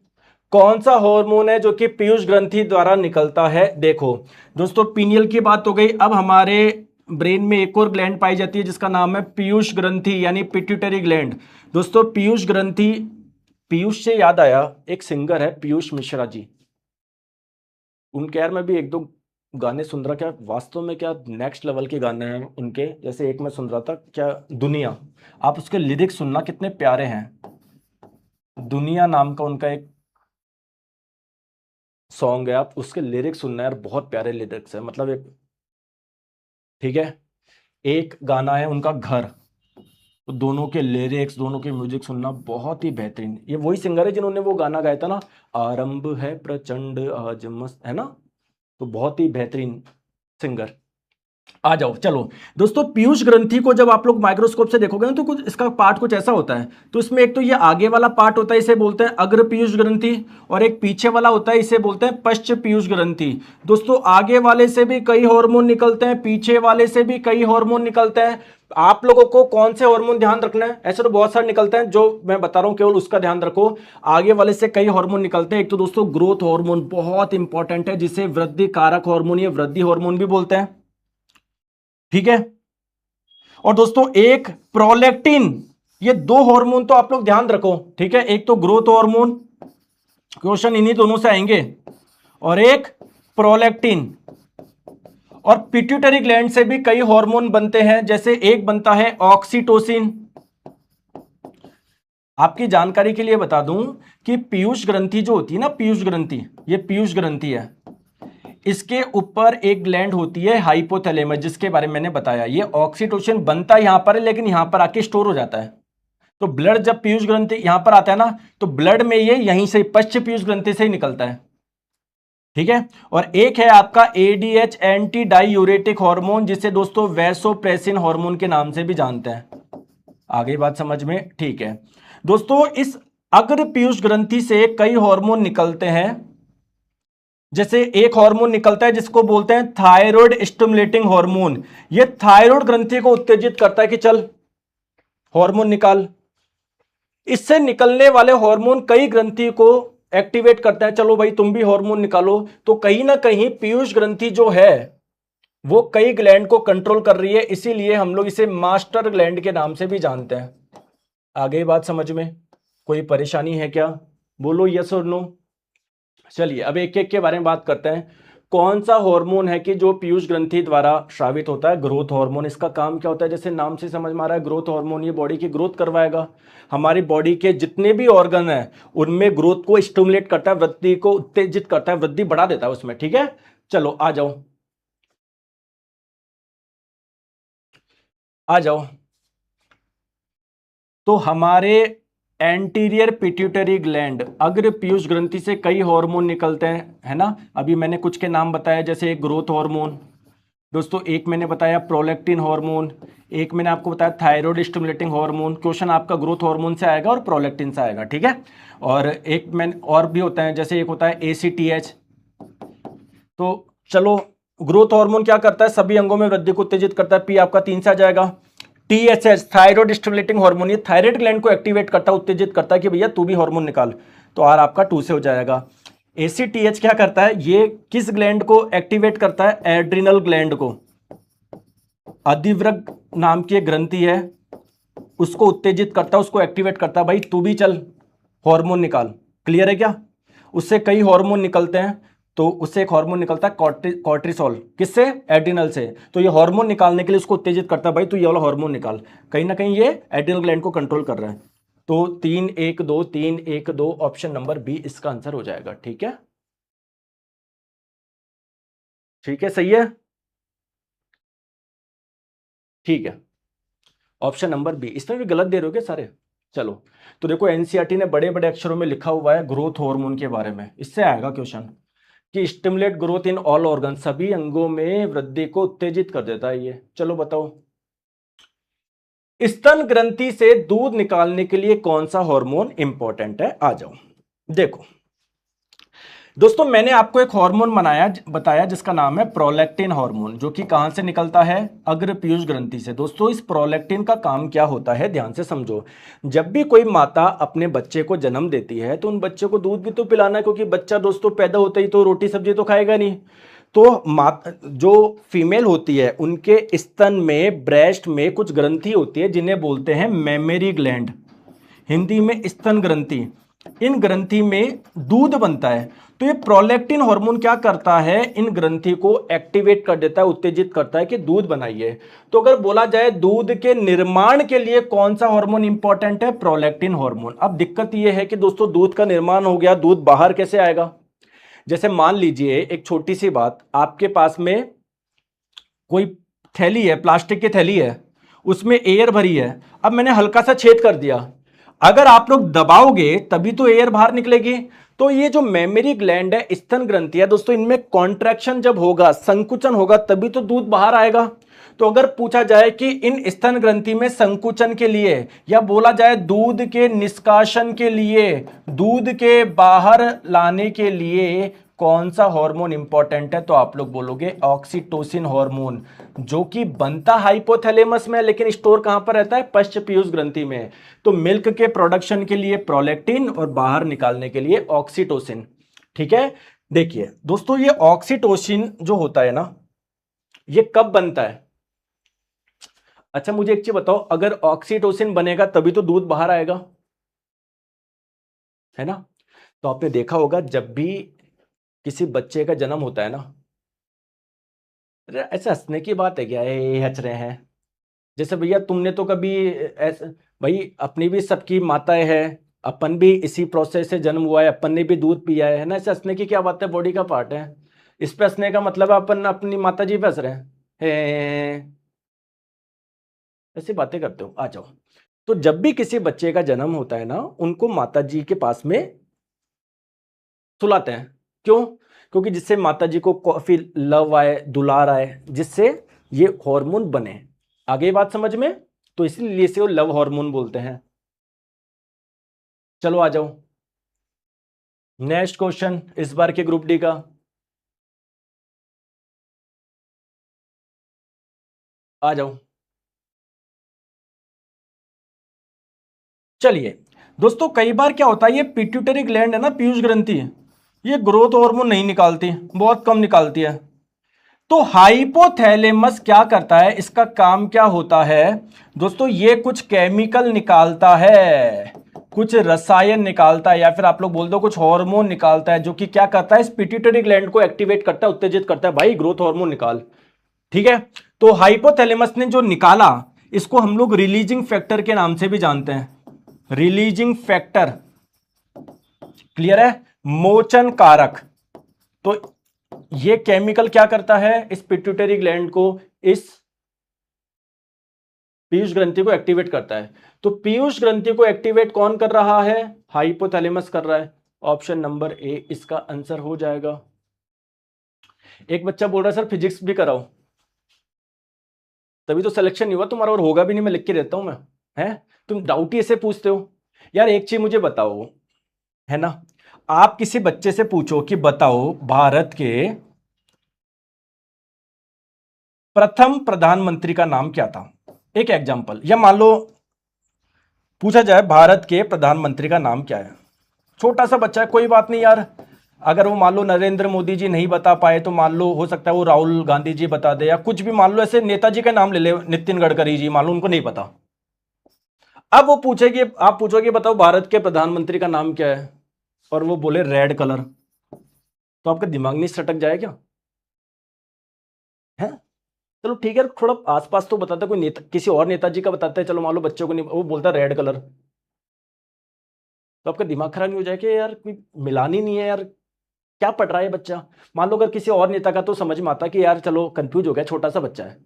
Speaker 1: कौन सा हार्मोन है जो कि पीयूष ग्रंथि द्वारा निकलता है। देखो दोस्तों पीनियल की बात हो गई, अब हमारे ब्रेन में एक और ग्लैंड पाई जाती है जिसका नाम है पीयूष ग्रंथि यानी पिट्यूटरी ग्लैंड। दोस्तों पीयूष ग्रंथि, पीयूष से याद आया, एक सिंगर है पीयूष मिश्रा जी, उनके यार मैं भी एक दो गाने सुन रहा, क्या वास्तव में क्या नेक्स्ट लेवल के गाने हैं उनके। जैसे एक मैं सुन रहा था, क्या दुनिया, आप उसके लिरिक्स सुनना कितने प्यारे हैं। दुनिया नाम का उनका एक सॉन्ग है, आप उसके लिरिक्स सुनना यार, बहुत प्यारे लिरिक्स है, मतलब एक, ठीक है। एक गाना है उनका घर, तो दोनों के लिरिक्स, दोनों के म्यूजिक सुनना बहुत ही बेहतरीन। ये वही सिंगर है जिन्होंने वो गाना गाया था ना, आरंभ है प्रचंड आज मस्त, है ना, तो बहुत ही बेहतरीन सिंगर। आ जाओ चलो दोस्तों, पीयूष ग्रंथि को जब आप लोग माइक्रोस्कोप से देखोगे ना तो कुछ इसका पार्ट कुछ ऐसा होता है। तो इसमें एक तो ये आगे वाला पार्ट होता है, इसे बोलते हैं अग्र पीयूष ग्रंथि, और एक पीछे वाला होता है, इसे बोलते हैं पश्च पीयूष ग्रंथि। दोस्तों आगे वाले से भी कई हार्मोन निकलते हैं, पीछे वाले से भी कई हार्मोन निकलते हैं। आप लोगों को कौन से हार्मोन ध्यान रखना है, ऐसे तो बहुत सारे निकलते हैं, जो मैं बता रहा हूं केवल उसका ध्यान रखो। आगे वाले से कई हार्मोन निकलते हैं। एक तो दोस्तों ग्रोथ हार्मोन बहुत इंपॉर्टेंट है, जिसे वृद्धि कारक हार्मोन या वृद्धि हार्मोन भी बोलते हैं, ठीक है। और दोस्तों एक प्रोलैक्टिन, ये दो हार्मोन तो आप लोग ध्यान रखो, ठीक है। एक तो ग्रोथ हार्मोन, क्वेश्चन इन्हीं दोनों से आएंगे, और एक प्रोलैक्टिन। और पिट्यूटरी ग्लैंड से भी कई हार्मोन बनते हैं, जैसे एक बनता है ऑक्सीटोसिन। आपकी जानकारी के लिए बता दूं कि पीयूष ग्रंथि जो होती है ना, पीयूष ग्रंथि, ये पीयूष ग्रंथि है, इसके ऊपर एक ग्लैंड होती है हाइपोथैलेमस, जिसके बारे में मैंने बताया। ये ऑक्सीटोसिन बनता यहां पर है, लेकिन यहां पर आके स्टोर हो जाता है। तो ब्लड जब पीयूष ग्रंथि यहां पर आता है ना, तो ब्लड में ये यहीं से पश्च पीयूष ग्रंथि से ही निकलता है। ठीक है। और एक है आपका एडीएच, एंटी डाईयूरेटिक हार्मोन, जिसे दोस्तों वैसोप्रेसिन हार्मोन के नाम से भी जानते हैं। आगे बात समझ में? ठीक है दोस्तों, इस अग्र पीयूष ग्रंथि से कई हार्मोन निकलते हैं। जैसे एक हार्मोन निकलता है जिसको बोलते हैं थायराइड स्टिमुलेटिंग हार्मोन। ये थायराइड ग्रंथि को उत्तेजित करता है कि चल हार्मोन निकाल। इससे निकलने वाले हार्मोन कई ग्रंथि को एक्टिवेट करते हैं, चलो भाई तुम भी हार्मोन निकालो। तो कहीं ना कहीं पीयूष ग्रंथि जो है वो कई ग्लैंड को कंट्रोल कर रही है, इसीलिए हम लोग इसे मास्टर ग्लैंड के नाम से भी जानते हैं। आगे बात समझ में? कोई परेशानी है क्या? बोलो यस और नो। चलिए अब एक एक के बारे में बात करते हैं। कौन सा हार्मोन है कि जो पीयूष ग्रंथि द्वारा स्रावित होता है? Growth hormone. इसका काम क्या होता है? जैसे नाम से समझ में आ रहा है, ग्रोथ हार्मोन। ये बॉडी की ग्रोथ करवाएगा। हमारी बॉडी के जितने भी ऑर्गन हैं उनमें ग्रोथ को स्टिमुलेट करता है, वृद्धि को उत्तेजित करता है, वृद्धि बढ़ा देता है उसमें। ठीक है, चलो आ जाओ आ जाओ। तो हमारे एंटीरियर पिट्यूटरी ग्लैंड, अग्र पीयूष ग्रंथि से कई हार्मोन निकलते हैं, है ना। अभी मैंने कुछ के नाम बताया, जैसे एक ग्रोथ हार्मोन दोस्तों, एक मैंने बताया प्रोलैक्टिन हार्मोन, एक मैंने आपको बताया थायराइड स्टिमुलेटिंग हार्मोन। क्वेश्चन आपका ग्रोथ हार्मोन से आएगा और प्रोलैक्टिन से आएगा। ठीक है। और एक मैंने और भी होता है, जैसे एक होता है एसीटीएच। तो चलो, ग्रोथ हार्मोन क्या करता है? सभी अंगों में वृद्धि को उत्तेजित करता है। पी आपका 3 से आ जाएगा। टीएसएच, थायराइड स्टिमुलेटिंग हार्मोन, ये थायराइड ग्लैंड को एक्टिवेट करता है, उत्तेजित करता है कि भैया तू भी हार्मोन निकाल। तो आर आपका 2 से हो जाएगा। एसीटीएच क्या करता है? ये किस ग्लैंड को एक्टिवेट करता है? एड्रिनल ग्लैंड को। अधिवृक्क नाम की एक ग्रंथि है, उसको उत्तेजित करता है, उसको एक्टिवेट करता है, भाई तू भी चल हार्मोन निकाल। क्लियर है क्या? उससे कई हार्मोन निकलते हैं। तो उससे एक हार्मोन निकलता है कॉर्टिसोल। किससे? एड्रिनल से। तो ये हार्मोन निकालने के लिए उसको उत्तेजित करता है, भाई तू ये वाला हार्मोन निकाल। कहीं ना कहीं ये एड्रिनल ग्लैंड को कंट्रोल कर रहा है। तो 3-1-2, 3-1-2, ऑप्शन नंबर बी इसका आंसर हो जाएगा। ठीक है, ठीक है, सही है, ठीक है। Option number B. इसमें भी गलत दे रहे हो क्या सारे? चलो, तो देखो एनसीईआरटी ने बड़े बड़े अक्षरों में लिखा हुआ है ग्रोथ हार्मोन के बारे में। इससे आएगा क्वेश्चन कि stimulate growth in all organ, सभी अंगों में वृद्धि को उत्तेजित कर देता है ये। चलो बताओ, स्तन ग्रंथि से दूध निकालने के लिए कौन सा हार्मोन इंपॉर्टेंट है? आ जाओ देखो दोस्तों, मैंने आपको एक हार्मोन बताया जिसका नाम है प्रोलैक्टिन हार्मोन, जो कि कहां से निकलता है? अग्र पीयूष ग्रंथि से। दोस्तों, इस प्रोलैक्टिन का काम क्या होता है? ध्यान से समझो। जब भी कोई माता अपने बच्चे को जन्म देती है तो उन बच्चे को दूध भी तो पिलाना है, क्योंकि बच्चा दोस्तों पैदा होते ही तो रोटी सब्जी तो खाएगा नहीं। तो जो फीमेल होती है उनके स्तन में, ब्रेस्ट में कुछ ग्रंथि होती है जिन्हें बोलते हैं मेमरी ग्लैंड, हिंदी में स्तन ग्रंथि। इन ग्रंथि में दूध बनता है। तो ये प्रोलैक्टिन हार्मोन क्या करता है? इन ग्रंथि को एक्टिवेट कर देता है, उत्तेजित करता है कि दूध बनाइए। तो अगर बोला जाए दूध के निर्माण के लिए कौन सा हार्मोन इंपॉर्टेंट है? Prolactin hormone. अब दिक्कत यह है कि दोस्तों दूध का निर्माण हो गया, दूध बाहर कैसे आएगा? जैसे मान लीजिए एक छोटी सी बात, आपके पास में कोई थैली है, प्लास्टिक की थैली है, उसमें एयर भरी है। अब मैंने हल्का सा छेद कर दिया, अगर आप लोग दबाओगे तभी तो एयर बाहर निकलेगी। तो ये जो मेमरी ग्लैंड है, स्तन ग्रंथि है दोस्तों, इनमें कॉन्ट्रैक्शन जब होगा, संकुचन होगा, तभी तो दूध बाहर आएगा। तो अगर पूछा जाए कि इन स्तन ग्रंथि में संकुचन के लिए, या बोला जाए दूध के निष्कासन के लिए, दूध के बाहर लाने के लिए कौन सा हार्मोन इंपॉर्टेंट है, तो आप लोग बोलोगे ऑक्सीटोसिन हार्मोन, जो कि बनता हाइपोथैलेमस में, लेकिन स्टोर कहां पर रहता है? पश्च पीयूष ग्रंथि में। तो मिल्क के प्रोडक्शन के लिए प्रोलैक्टिन और बाहर निकालने के लिए ऑक्सीटोसिन। ठीक है। देखिए दोस्तों, ये ऑक्सीटोसिन जो होता है ना, ये कब बनता है? अच्छा मुझे एक चीज बताओ, अगर ऑक्सीटोसिन बनेगा तभी तो दूध बाहर आएगा, है ना। तो आपने देखा होगा जब भी किसी बच्चे का जन्म होता है ना, अरे ऐसे हंसने की बात है क्या? ये हंस रहे हैं जैसे भैया तुमने तो कभी ऐसे, भाई अपनी भी सबकी माताएं हैं, अपन भी इसी प्रोसेस से जन्म हुआ है, अपन ने भी दूध पिया है ना। ऐसे हंसने की क्या बात है? बॉडी का पार्ट है। इस पे हंसने का मतलब है अपन अपनी माता जी पे हंस रहे हैं, ऐसी बातें करते हो। आ जाओ। तो जब भी किसी बच्चे का जन्म होता है ना, उनको माता जी के पास में सुलाते हैं। क्यों? क्योंकि जिससे माता जी को काफी लव आए, दुलार आए, जिससे ये हार्मोन बने। आगे बात समझ में? तो इसलिए इसे वो लव हार्मोन बोलते हैं। चलो आ जाओ, नेक्स्ट क्वेश्चन इस बार के ग्रुप डी का। आ जाओ। चलिए दोस्तों, कई बार क्या होता है, ये पिट्यूटरी ग्लैंड है ना, पीयूष ग्रंथि, ये ग्रोथ हार्मोन नहीं निकालती, बहुत कम निकालती है। तो हाइपोथैलेमस क्या करता है, इसका काम क्या होता है दोस्तों? ये कुछ केमिकल निकालता है, कुछ रसायन निकालता है, या फिर आप लोग बोल दो कुछ हार्मोन निकालता है, जो कि क्या करता है, इस पिट्यूटरी ग्लैंड को एक्टिवेट करता है, उत्तेजित करता है, भाई ग्रोथ हार्मोन निकाल। ठीक है। तो हाइपोथैलेमस ने जो निकाला, इसको हम लोग रिलीजिंग फैक्टर के नाम से भी जानते हैं, रिलीजिंग फैक्टर। क्लियर है? मोचन कारक। तो ये केमिकल क्या करता है, इस पिट्यूटरी ग्लैंड को, इस पीयूष ग्रंथि को एक्टिवेट करता है। तो पीयूष ग्रंथि को एक्टिवेट कौन कर रहा है? हाइपोथैलेमस कर रहा है। ऑप्शन नंबर ए इसका आंसर हो जाएगा। एक बच्चा बोल रहा है सर फिजिक्स भी कराओ, तभी तो सिलेक्शन नहीं हुआ तुम्हारा, और होगा भी नहीं, मैं लिख के देता हूं मैं। है तुम डाउट ही ऐसे पूछते हो यार। एक चीज मुझे बताओ, है ना, आप किसी बच्चे से पूछो कि बताओ भारत के प्रथम प्रधानमंत्री का नाम क्या था, एक एग्जांपल, या मान लो पूछा जाए भारत के प्रधानमंत्री का नाम क्या है, छोटा सा बच्चा है, कोई बात नहीं यार। अगर वो मान लो नरेंद्र मोदी जी नहीं बता पाए, तो मान लो हो सकता है वो राहुल गांधी जी बता दे, या कुछ भी, मान लो ऐसे नेताजी का नाम ले ले, नितिन गडकरी जी, मान लो उनको नहीं पता। अब वो पूछेगी, आप पूछोगे बताओ भारत के प्रधानमंत्री का नाम क्या है, और वो बोले रेड कलर, तो आपका दिमाग नहीं सटक जाए क्या? है? चलो ठीक है, थोड़ा आसपास तो बताता, कोई नेता, किसी और नेताजी का बताता है, चलो मान लो बच्चों को नहीं, वो बोलता रेड कलर, तो आपका दिमाग खराब नहीं हो जाएगा यार, कोई मिलान ही नहीं है यार, क्या पढ़ रहा है बच्चा? मान लो अगर किसी और नेता का तो समझ में आता कि यार चलो कंफ्यूज हो गया, छोटा सा बच्चा है।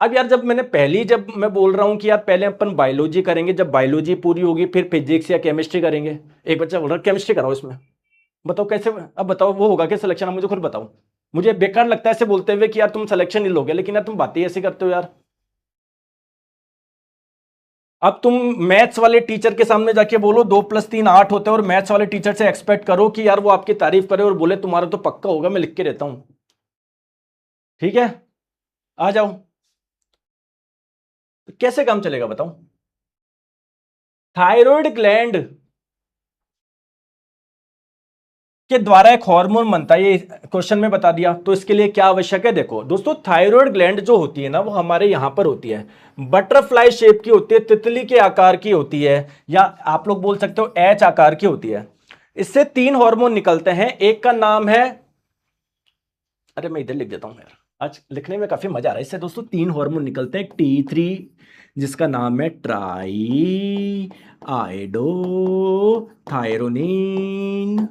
Speaker 1: अब यार जब मैं बोल रहा हूं कि यार पहले अपन बायोलॉजी करेंगे, जब बायोलॉजी पूरी होगी फिर फिजिक्स या केमिस्ट्री करेंगे, एक बच्चा बोल रहा है केमिस्ट्री कराओ इसमें, बताओ कैसे? अब बताओ वो होगा क्या सिलेक्शन? मुझे खुद बताओ। मुझे बेकार लगता है ऐसे बोलते हुए कि यार तुम सिलेक्शन नहीं लोगे, लेकिन यार तुम बातें ऐसे करते हो यार। अब तुम मैथ्स वाले टीचर के सामने जाके बोलो 2+3 8 होते हैं, और मैथ्स वाले टीचर से एक्सपेक्ट करो कि यार वो आपकी तारीफ करे और बोले तुम्हारा तो पक्का होगा, मैं लिख के देता हूं। ठीक है, आ जाओ। तो कैसे काम चलेगा बताओ? थायराइड ग्लैंड के द्वारा एक हार्मोन बनता है, ये क्वेश्चन में बता दिया। तो इसके लिए क्या आवश्यक है, देखो दोस्तों, थायराइड ग्लैंड जो होती है ना, वो हमारे यहां पर होती है, बटरफ्लाई शेप की होती है, तितली के आकार की होती है, या आप लोग बोल सकते हो एच आकार की होती है। इससे 3 हार्मोन निकलते हैं, एक का नाम है, अरे मैं इधर लिख देता हूं यार, आज लिखने में काफी मजा आ रहा है। इससे दोस्तों 3 हार्मोन निकलते हैं, T3 जिसका नाम है ट्राई आइडो थायरोनिन,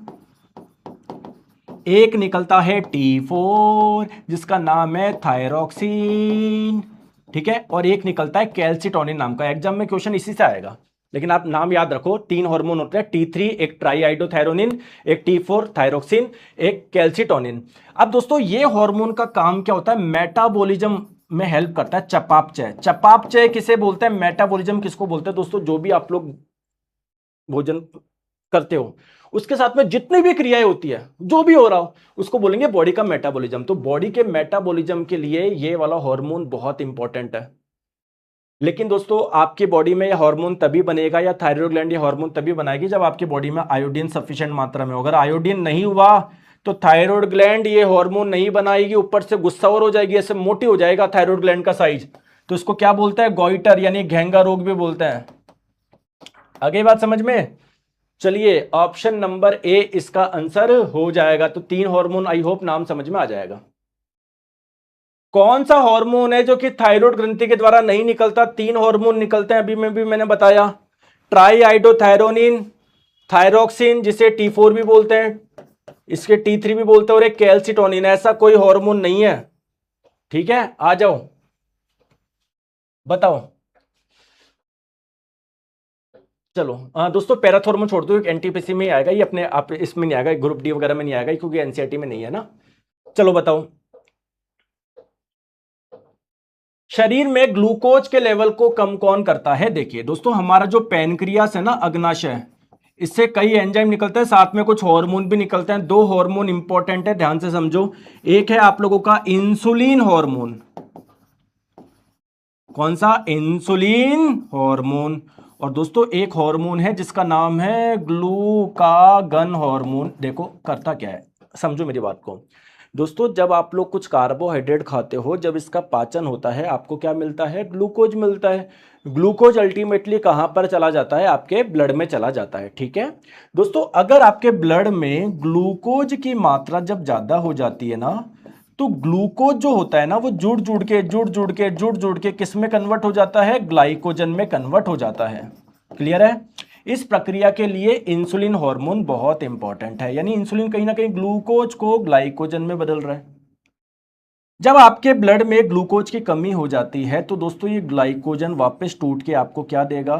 Speaker 1: एक निकलता है T4 जिसका नाम है थायरोक्सिन, ठीक है, और एक निकलता है कैल्सिटोनिन नाम का। एग्जाम में क्वेश्चन इसी से आएगा, लेकिन आप नाम याद रखो, 3 हार्मोन होते हैं, T3 एक ट्राईआइडोथायरोनिन, एक T4 थायरोक्सिन, एक कैल्सिटोनिन। अब दोस्तों ये हार्मोन का काम क्या होता है, मेटाबॉलिज्म में हेल्प करता है। चयापचय, चयापचय किसे बोलते हैं, मेटाबॉलिज्म किसको बोलते हैं दोस्तों? जो भी आप लोग भोजन करते हो, उसके साथ में जितनी भी क्रियाएं होती है, जो भी हो रहा हो, उसको बोलेंगे बॉडी का मेटाबॉलिज्म। तो बॉडी के मेटाबॉलिज्म के लिए ये वाला हार्मोन बहुत इंपॉर्टेंट है। लेकिन दोस्तों आपकी बॉडी में ये हार्मोन तभी बनेगा, या थायराइड ग्लैंड ये हार्मोन तभी बनाएगी, जब आपकी बॉडी में आयोडीन सफिशिएंट मात्रा में हो। अगर आयोडीन नहीं हुआ तो थायराइड ग्लैंड ये हार्मोन नहीं बनाएगी, ऊपर से गुस्सा और हो जाएगी, ऐसे मोटी हो जाएगा थायराइड ग्लैंड का साइज। तो इसको क्या बोलते हैं, गॉइटर यानी घेंगा रोग भी बोलते हैं। आगे बात समझ में? चलिए ऑप्शन नंबर ए इसका आंसर हो जाएगा। तो 3 हार्मोन, आई होप नाम समझ में आ जाएगा। कौन सा हार्मोन है जो कि थायराइड ग्रंथि के द्वारा नहीं निकलता? 3 हार्मोन निकलते हैं, अभी मैंने बताया, ट्राईआइडोथायरोनिन, थायरोक्सिन जिसे T4 भी बोलते हैं, इसके T3 भी बोलते हैं, और एक कैल्सिटोनिन, ऐसा कोई हार्मोन नहीं है। ठीक है, आ जाओ बताओ। चलो दोस्तों, पैराथॉर्मोन छोड़ दो, एक एनटीपीसी में ही आएगा ये, अपने आप इसमें नहीं आएगा, ग्रुप डी वगैरह में नहीं आएगा क्योंकि एनसीईआरटी में नहीं है ना। चलो बताओ, शरीर में ग्लूकोज के लेवल को कम कौन करता है? देखिए दोस्तों, हमारा जो पैनक्रियास है ना, अग्नाशय, इससे कई एंजाइम निकलते हैं, साथ में कुछ हार्मोन भी निकलते हैं। दो हार्मोन इंपॉर्टेंट है, ध्यान से समझो। एक है आप लोगों का इंसुलिन हार्मोन। कौन सा? Insulin hormone. और दोस्तों एक हार्मोन है जिसका नाम है ग्लूकागन हार्मोन। देखो करता क्या है, समझो मेरी बात को। दोस्तों जब आप लोग कुछ कार्बोहाइड्रेट खाते हो, जब इसका पाचन होता है, आपको क्या मिलता है? ग्लूकोज मिलता है। ग्लूकोज अल्टीमेटली कहां पर चला जाता है? आपके ब्लड में चला जाता है। ठीक है दोस्तों, अगर आपके ब्लड में ग्लूकोज की मात्रा जब ज्यादा हो जाती है ना, तो ग्लूकोज जो होता है ना, वो जुड़ जुड़ के किस में कन्वर्ट हो जाता है? ग्लाइकोजन में कन्वर्ट हो जाता है। क्लियर है? इस प्रक्रिया के लिए इंसुलिन हार्मोन बहुत इंपॉर्टेंट है, यानी इंसुलिन कहीं ना कहीं ग्लूकोज को ग्लाइकोजन में बदल रहा है। जब आपके ब्लड में ग्लूकोज की कमी हो जाती है, तो दोस्तों ये ग्लाइकोजन वापस टूट के आपको क्या देगा?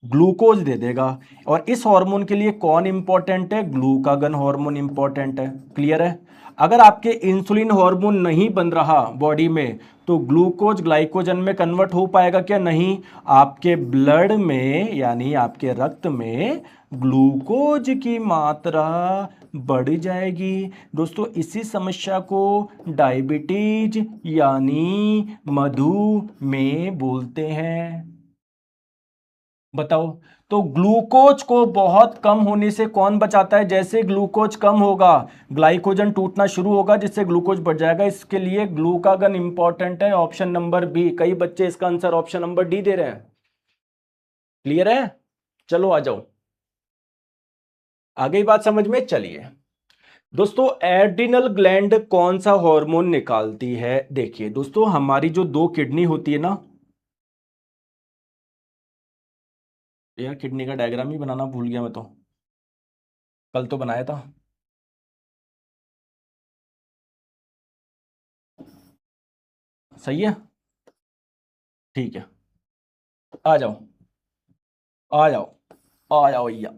Speaker 1: ग्लूकोज दे देगा। और इस हार्मोन के लिए कौन इंपॉर्टेंट है? ग्लूकागन हार्मोन इंपॉर्टेंट है। क्लियर है? अगर आपके इंसुलिन हार्मोन नहीं बन रहा बॉडी में, तो ग्लूकोज ग्लाइकोजन में कन्वर्ट हो पाएगा क्या? नहीं। आपके ब्लड में यानी आपके रक्त में ग्लूकोज की मात्रा बढ़ जाएगी। दोस्तों इसी समस्या को डायबिटीज यानी मधुमेह बोलते हैं। बताओ, तो ग्लूकोज को बहुत कम होने से कौन बचाता है? जैसे ग्लूकोज कम होगा, ग्लाइकोजन टूटना शुरू होगा, जिससे ग्लूकोज बढ़ जाएगा। इसके लिए ग्लूकागन इंपॉर्टेंट है। Option number B. कई बच्चे इसका आंसर ऑप्शन नंबर डी दे रहे हैं। क्लियर है? चलो आ जाओ, आ गई बात समझ में? चलिए दोस्तों, एड्रिनल ग्लैंड कौन सा हार्मोन निकालती है? देखिए दोस्तों, हमारी जो दो किडनी होती है ना, यार किडनी का डायग्राम ही बनाना भूल गया मैं तो, कल तो बनाया था। सही है, ठीक है, आ जाओ आ जाओ आ जाओ भैया।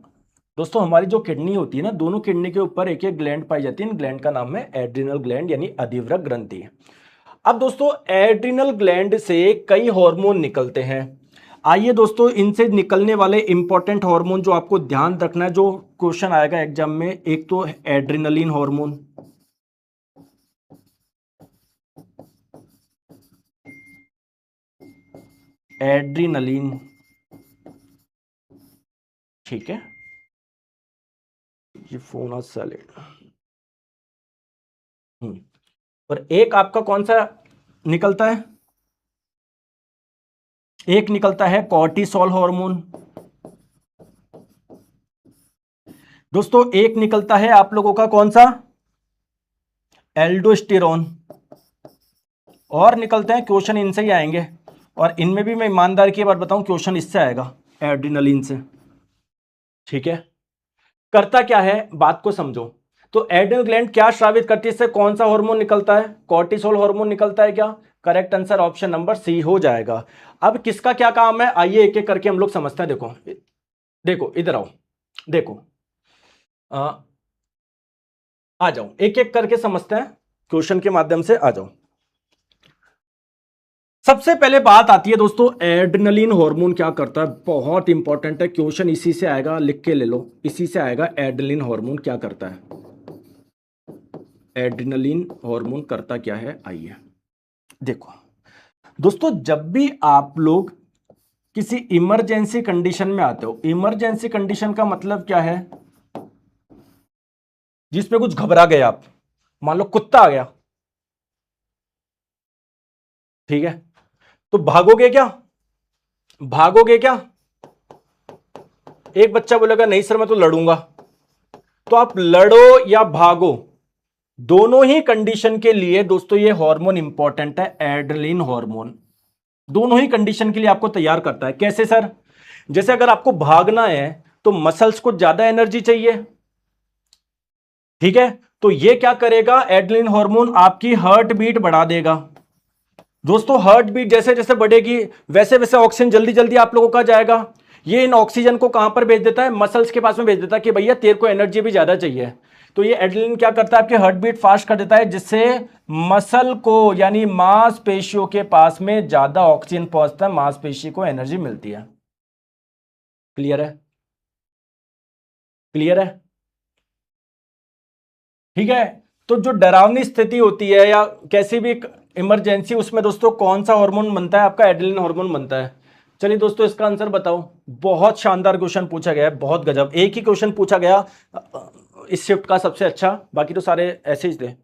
Speaker 1: दोस्तों हमारी जो किडनी होती है ना, दोनों किडनी के ऊपर एक एक ग्लैंड पाई जाती है। इन ग्लैंड का नाम है एड्रिनल ग्लैंड यानी अधिवृक्क ग्रंथि। अब दोस्तों एड्रिनल ग्लैंड से कई हार्मोन निकलते हैं। आइए दोस्तों, इनसे निकलने वाले इंपॉर्टेंट हार्मोन जो आपको ध्यान रखना है, जो क्वेश्चन आएगा एग्जाम में, एक तो एड्रिनलिन हार्मोन। एड्रिनलिन, ठीक है, ये फोन आज साइलेंट। और एक आपका कौन सा निकलता है? एक निकलता है कॉर्टिसोल हार्मोन। दोस्तों एक निकलता है आप लोगों का कौन सा? एल्डोस्टेरोन। और निकलते हैं, क्वेश्चन इनसे ही आएंगे, और इनमें भी मैं ईमानदारी की बात बताऊं, क्वेश्चन इससे आएगा, एड्रिनलिन से। ठीक है, करता क्या है बात को समझो। तो एड्रिनल ग्लैंड क्या स्रावित करती है? इससे कौन सा हार्मोन निकलता है? कॉर्टिसोल हार्मोन निकलता है क्या? Correct answer option number C हो जाएगा। अब किसका क्या काम है, आइए एक एक करके हम लोग समझते हैं। देखो देखो इधर आओ, देखो आ जाओ, एक एक करके समझते हैं, क्वेश्चन के माध्यम से आ जाओ। सबसे पहले बात आती है दोस्तों, एड्रिनलिन हार्मोन क्या करता है? बहुत इंपॉर्टेंट है, क्वेश्चन इसी से आएगा, लिख के ले लो, इसी से आएगा। एड्रिनलिन हार्मोन क्या करता है? एड्रिनलिन हार्मोन करता क्या है? आइए देखो दोस्तों, जब भी आप लोग किसी इमरजेंसी कंडीशन में आते हो, इमरजेंसी कंडीशन का मतलब क्या है? जिसमें कुछ घबरा गए आप, मान लो कुत्ता आ गया, ठीक है, तो भागोगे क्या? भागोगे क्या? एक बच्चा बोलेगा नहीं सर मैं तो लड़ूंगा। तो आप लड़ो या भागो, दोनों ही कंडीशन के लिए दोस्तों ये हार्मोन इंपॉर्टेंट है, एड्रेनलिन हार्मोन। दोनों ही कंडीशन के लिए आपको तैयार करता है। कैसे सर? जैसे अगर आपको भागना है तो मसल्स को ज्यादा एनर्जी चाहिए, ठीक है, तो ये क्या करेगा, एड्रेनलिन हार्मोन आपकी हार्ट बीट बढ़ा देगा। दोस्तों हार्ट बीट जैसे जैसे बढ़ेगी वैसे वैसे ऑक्सीजन जल्दी जल्दी आप लोगों का जाएगा। ये इन ऑक्सीजन को कहां पर भेज देता है, मसल्स के पास में भेज देता है कि भैया तेरे को एनर्जी भी ज्यादा चाहिए। तो ये एड्रेनलिन क्या करता है, आपकी हार्ट बीट फास्ट कर देता है, जिससे मसल को यानी मांसपेशियों के पास में ज्यादा ऑक्सीजन पहुंचता है, मांसपेशी को एनर्जी मिलती है। क्लियर है, क्लियर है, ठीक है। तो जो डरावनी स्थिति होती है या कैसी भी इमरजेंसी, उसमें दोस्तों कौन सा हार्मोन बनता है, आपका एड्रेनलिन हार्मोन बनता है। चलिए दोस्तों इसका आंसर बताओ। बहुत शानदार क्वेश्चन पूछा गया है, बहुत गजब, एक ही क्वेश्चन पूछा गया इस शिफ्ट का सबसे अच्छा, बाकी तो सारे ऐसे ही थे।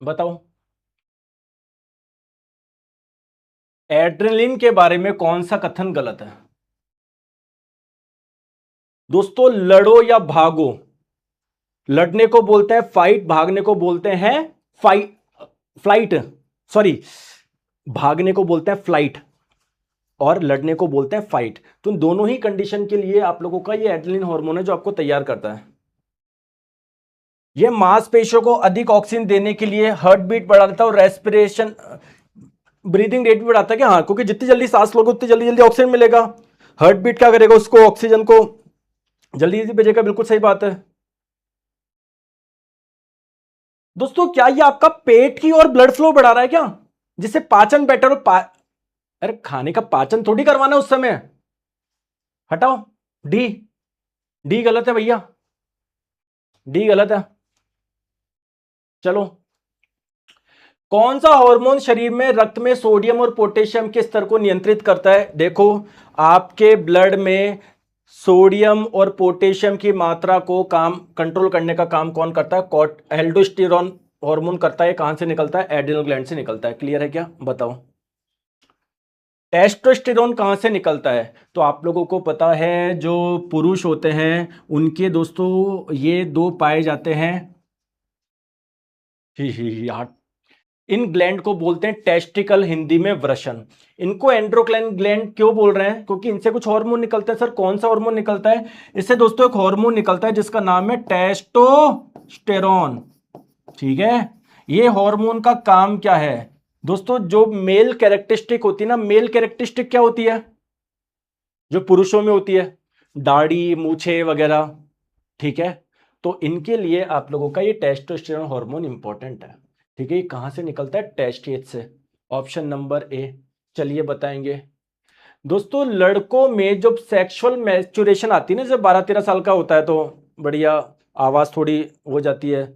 Speaker 1: बताओ एड्रेनलिन के बारे में कौन सा कथन गलत है। दोस्तों लड़ो या भागो, लड़ने को बोलते हैं फाइट, भागने को बोलते हैं फाइट, फ्लाइट, सॉरी, भागने को बोलते हैं फ्लाइट और लड़ने को बोलते हैं फाइट। तो दोनों ही कंडीशन के लिए आप लोगों का ये एड्रेनलिन हार्मोन है जो आपको तैयार करता है। ये मांसपेशियों को अधिक ऑक्सीजन देने के लिए हार्ट बीट बढ़ा देता है और रेस्पिरेशन ब्रीदिंग रेट भी बढ़ाता है कि हाँ, क्योंकि जितनी जल्दी सांस लोगे उतनी जल्दी जल्दी ऑक्सीजन मिलेगा। हार्ट बीट क्या करेगा, उसको ऑक्सीजन को जल्दी जल्दी भेजेगा। बिल्कुल सही बात है दोस्तों। क्या ये आपका पेट की और ब्लड फ्लो बढ़ा रहा है क्या, जिससे पाचन बेटर हो अरे खाने का पाचन थोड़ी करवाना उस समय। हटाओ, डी, डी गलत है भैया, डी गलत है। चलो, कौन सा हार्मोन शरीर में रक्त में सोडियम और पोटेशियम के स्तर को नियंत्रित करता है। देखो आपके ब्लड में सोडियम और पोटेशियम की मात्रा को काम कंट्रोल करने का काम कौन करता है, एल्डोस्टेरोन हार्मोन करता है। कहां से निकलता है, एड्रिनल ग्लैंड से निकलता है। क्लियर है क्या, बताओ। टेस्टोस्टेरोन कहां से निकलता है, तो आप लोगों को पता है जो पुरुष होते हैं उनके दोस्तों ये दो पाए जाते हैं, ही यार, इन ग्लैंड को बोलते हैं टेस्टिकल, हिंदी में वृषण। इनको एंड्रोक्राइन ग्लैंड क्यों बोल रहे हैं, क्योंकि इनसे कुछ हार्मोन निकलता है। सर कौन सा हार्मोन निकलता है, इससे दोस्तों एक हार्मोन निकलता है जिसका नाम है टेस्टोस्टेरोन। ठीक है, ये हार्मोन का काम क्या है दोस्तों, जो मेल कैरेक्टरिस्टिक होती है ना, मेल कैरेक्टरिस्टिक क्या होती है जो पुरुषों में होती है, दाढ़ी मूछे वगैरह। ठीक है, तो इनके लिए आप लोगों का ये टेस्टोस्टेरोन हार्मोन इंपॉर्टेंट है। ठीक है, ये कहां से निकलता है, टेस्टेट से। Option number A. चलिए बताएंगे दोस्तों, लड़कों में जब सेक्सुअल मैच्योरेशन आती है ना, जब 12-13 साल का होता है तो बढ़िया आवाज थोड़ी हो जाती है,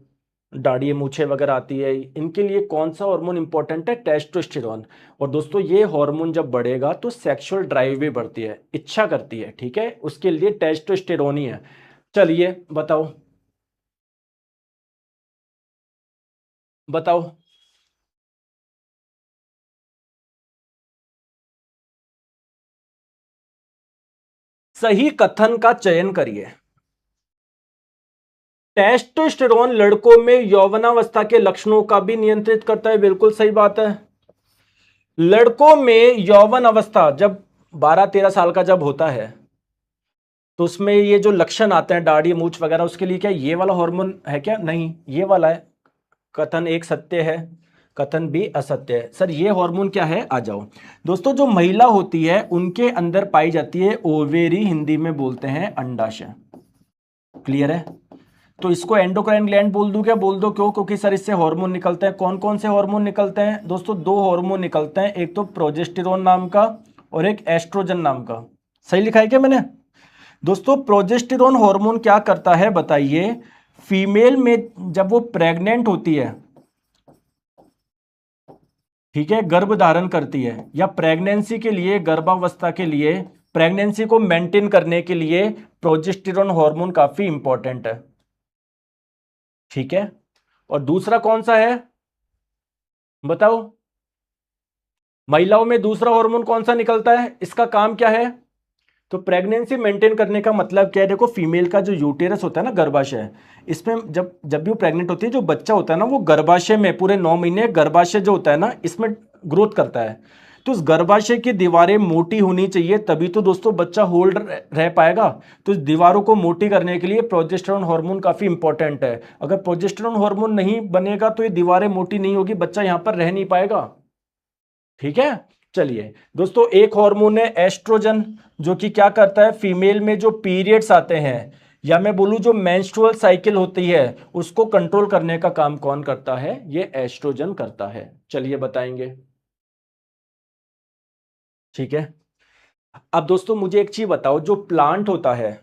Speaker 1: दाढ़ी मूछे वगैरह आती है, इनके लिए कौन सा हार्मोन इंपॉर्टेंट है, टेस्टोस्टेरोन। और दोस्तों ये हार्मोन जब बढ़ेगा तो सेक्सुअल ड्राइव भी बढ़ती है, इच्छा करती है। ठीक है, उसके लिए टेस्टोस्टेरोन ही है। चलिए बताओ, बताओ। सही कथन का चयन करिए। टेस्टोस्टेरोन लड़कों में यौवनावस्था के लक्षणों का भी नियंत्रित करता है, बिल्कुल सही बात है। लड़कों में यौवन अवस्था जब 12-13 साल का जब होता है तो उसमें ये जो लक्षण आते हैं दाढ़ी मूछ वगैरह, उसके लिए क्या ये वाला हार्मोन है क्या, नहीं ये वाला है। कथन एक सत्य है, कथन भी असत्य है। सर ये हार्मोन क्या है, आ जाओ दोस्तों। जो महिला होती है उनके अंदर पाई जाती है ओवेरी, हिंदी में बोलते हैं अंडाशय। क्लियर है, तो इसको एंडोक्राइन ग्लैंड बोल दूं क्या, बोल दो। क्यों, क्योंकि सर इससे हार्मोन निकलते हैं। कौन कौन से हार्मोन निकलते हैं दोस्तों, दो हार्मोन निकलते हैं, एक तो प्रोजेस्टेरोन नाम का और एक एस्ट्रोजन नाम का। सही लिखा है क्या मैंने दोस्तों। प्रोजेस्टेरोन हार्मोन क्या करता है बताइए, फीमेल में जब वो प्रेग्नेंट होती है, ठीक है, गर्भ धारण करती है या प्रेगनेंसी के लिए, गर्भावस्था के लिए, प्रेगनेंसी को मेंटेन करने के लिए प्रोजेस्टेरोन हार्मोन काफी इंपॉर्टेंट है। ठीक है, और दूसरा कौन सा है बताओ, महिलाओं में दूसरा हार्मोन कौन सा निकलता है, इसका काम क्या है, तो प्रेगनेंसी मेंटेन करने का मतलब क्या है? देखो, फीमेल का जो यूटेरस होता है ना, गर्भाशय, इसमें जब जब भी वो प्रेग्नेंट होती है, जो बच्चा होता है ना, वो गर्भाशय में पूरे 9 महीने गर्भाशय जो होता है ना, इसमें ग्रोथ करता है। तो उस गर्भाशय की दीवारें मोटी होनी चाहिए, तभी तो दोस्तों बच्चा होल्ड रह पाएगा। तो इस दीवारों को मोटी करने के लिए प्रोजेस्टेरोन हार्मोन काफी इंपॉर्टेंट है। अगर प्रोजेस्टेरोन हार्मोन नहीं बनेगा तो ये दीवारें मोटी नहीं होगी, बच्चा यहां पर रह नहीं पाएगा। ठीक है, चलिए दोस्तों, एक हार्मोन है एस्ट्रोजन, जो कि क्या करता है? फीमेल में जो पीरियड्स आते हैं, या मैं बोलूं जो मेंस्ट्रुअल साइकिल होती है, उसको कंट्रोल करने का काम कौन करता है? ये एस्ट्रोजन करता है। चलिए बताएंगे। ठीक है, अब दोस्तों मुझे एक चीज बताओ, जो प्लांट होता है,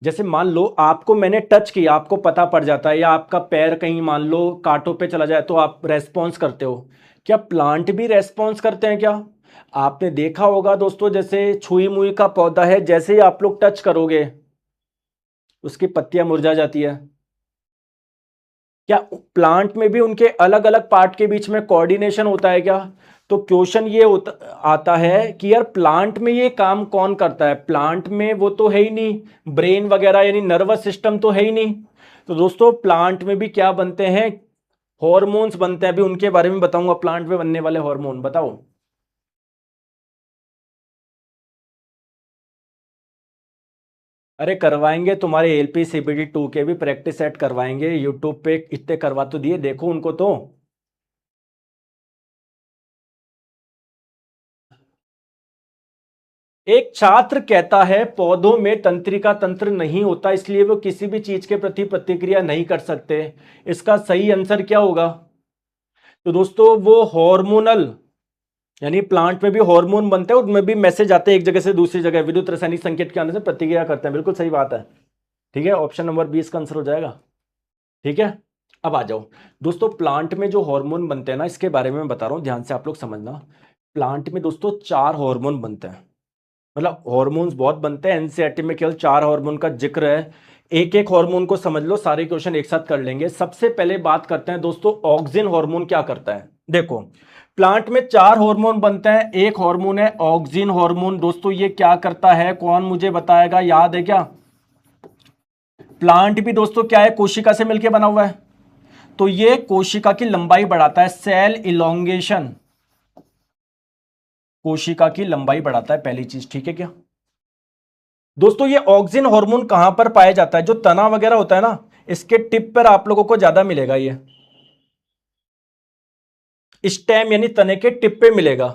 Speaker 1: जैसे मान लो आपको मैंने टच किया, आपको पता पड़ जाता है, या आपका पैर कहीं मान लो कांटों पे चला जाए तो आप रेस्पॉन्स करते हो। क्या प्लांट भी रेस्पॉन्स करते हैं क्या? आपने देखा होगा दोस्तों, जैसे छुई मुई का पौधा है, जैसे ही आप लोग टच करोगे उसकी पत्तियां मुरझा जाती है। क्या प्लांट में भी उनके अलग अलग पार्ट के बीच में कोऑर्डिनेशन होता है क्या? तो क्वेश्चन ये आता है कि यार प्लांट में ये काम कौन करता है? प्लांट में वो तो है ही नहीं, ब्रेन वगैरह यानी नर्वस सिस्टम तो है ही नहीं। तो दोस्तों प्लांट में भी क्या बनते हैं? हॉर्मोन्स बनते हैं। अभी उनके बारे में बताऊंगा, प्लांट में बनने वाले हॉर्मोन। बताओ। अरे करवाएंगे, तुम्हारे एलपी सीबीडी 2 के भी प्रैक्टिस सेट करवाएंगे, यूट्यूब पे इतने करवा तो दिए, देखो उनको तो। एक छात्र कहता है पौधों में तंत्रिका तंत्र नहीं होता, इसलिए वो किसी भी चीज के प्रति प्रतिक्रिया नहीं कर सकते। इसका सही आंसर क्या होगा? तो दोस्तों वो हार्मोनल, यानी प्लांट में भी हार्मोन बनते हैं, उनमें भी मैसेज आते हैं एक जगह से दूसरी जगह, विद्युत रासायनिक संकेत के आने से प्रतिक्रिया करते हैं। बिल्कुल सही बात है। ठीक है, ऑप्शन नंबर 20 का आंसर हो जाएगा। ठीक है, अब आ जाओ दोस्तों, प्लांट में जो हार्मोन बनते हैं ना, इसके बारे में मैं बता रहा हूं, ध्यान से आप लोग समझना। प्लांट में दोस्तों 4 हार्मोन बनते हैं, मतलब हार्मोन्स बहुत बनते हैं, एनसीईआरटी में केवल 4 हार्मोन का जिक्र है। एक एक हार्मोन को समझ लो, सारे क्वेश्चन एक साथ कर लेंगे। सबसे पहले बात करते हैं दोस्तों, ऑक्सिन हार्मोन क्या करता है। देखो, प्लांट में 4 हार्मोन बनते हैं, एक हार्मोन है ऑक्सिन हार्मोन। दोस्तों ये क्या करता है, कौन मुझे बताएगा? याद है क्या? प्लांट भी दोस्तों क्या है? कोशिका से मिलकर बना हुआ है। तो ये कोशिका की लंबाई बढ़ाता है, सेल इलोंगेशन, कोशिका की लंबाई बढ़ाता है, पहली चीज। ठीक है क्या दोस्तों? ये ऑक्सिन हार्मोन कहां पर पाया जाता है? जो तना वगैरह होता है ना, इसके टिप पर आप लोगों को ज्यादा मिलेगा। ये स्टेम यानी तने के टिप पे मिलेगा।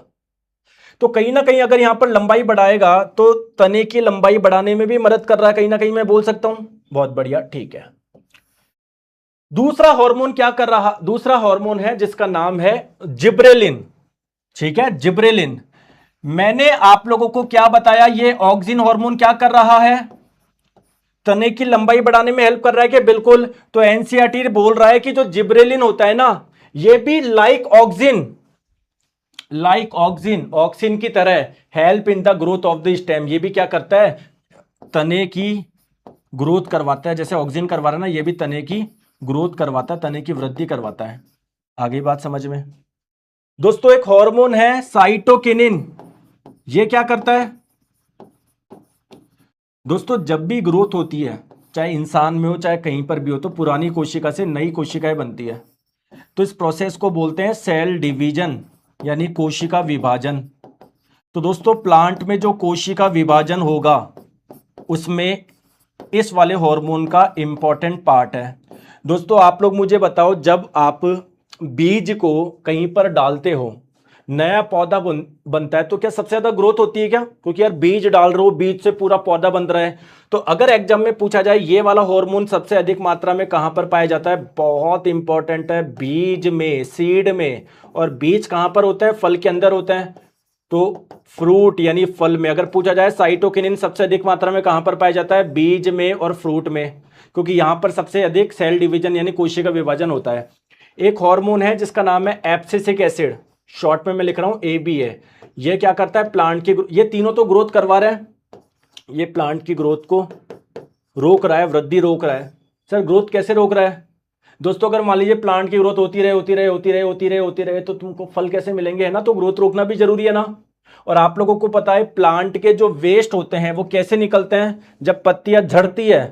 Speaker 1: तो कहीं ना कहीं अगर यहां पर लंबाई बढ़ाएगा तो तने की लंबाई बढ़ाने में भी मदद कर रहा है, कहीं ना कहीं मैं बोल सकता हूं। बहुत बढ़िया, ठीक है। दूसरा हार्मोन क्या कर रहा? दूसरा हार्मोन है जिसका नाम है जिब्रेलिन। ठीक है, जिब्रेलिन। मैंने आप लोगों को क्या बताया? ये ऑक्सिन हार्मोन क्या कर रहा है? तने की लंबाई बढ़ाने में हेल्प कर रहा है कि बिल्कुल। तो एनसीईआरटी बोल रहा है कि जो जिब्रेलिन होता है ना, ये भी लाइक ऑक्सिन, ऑक्सिन की तरह help in the growth of the stem. ये भी क्या करता है? तने की ग्रोथ करवाता है, जैसे ऑक्सिन करवा रहा है ना, ये भी तने की ग्रोथ करवाता है, तने की वृद्धि करवाता है। आगे बात समझ में? दोस्तों एक हार्मोन है साइटोकिनिन, ये क्या करता है? दोस्तों जब भी ग्रोथ होती है, चाहे इंसान में हो चाहे कहीं पर भी हो, तो पुरानी कोशिका से नई कोशिकाएं बनती है। तो इस प्रोसेस को बोलते हैं सेल डिवीजन, यानी कोशिका विभाजन। तो दोस्तों प्लांट में जो कोशिका विभाजन होगा, उसमें इस वाले हार्मोन का इंपॉर्टेंट पार्ट है। दोस्तों आप लोग मुझे बताओ, जब आप बीज को कहीं पर डालते हो, नया पौधा बनता है, तो क्या सबसे ज्यादा ग्रोथ होती है क्या? क्योंकि यार बीज डाल रहे हो, बीज से पूरा पौधा बन रहा है। तो अगर एग्जाम में पूछा जाए ये वाला हार्मोन सबसे अधिक मात्रा में कहां पर पाया जाता है, बहुत इंपॉर्टेंट है, बीज में, सीड में। और बीज कहां पर होता है? फल के अंदर होता है। तो फ्रूट यानी फल में अगर पूछा जाए साइटोकिनिन सबसे अधिक मात्रा में कहां पर पाया जाता है? बीज में और फ्रूट में, क्योंकि यहां पर सबसे अधिक सेल डिवीजन यानी कोशिका विभाजन होता है। एक हार्मोन है जिसका नाम है एब्सिसिक एसिड, शॉर्ट में मैं लिख रहा हूं ABA। ये क्या करता है? प्लांट की, ये तीनों तो ग्रोथ करवा रहे हैं, ये प्लांट की ग्रोथ को रोक रहा है, वृद्धि रोक रहा है। सर ग्रोथ कैसे रोक रहा है? दोस्तों अगर मान लीजिए प्लांट की ग्रोथ होती रहे तो तुमको फल कैसे मिलेंगे? है ना, तो ग्रोथ रोकना भी जरूरी है ना। और आप लोगों को पता है प्लांट के जो वेस्ट होते हैं वो कैसे निकलते हैं, जब पत्तियां झड़ती है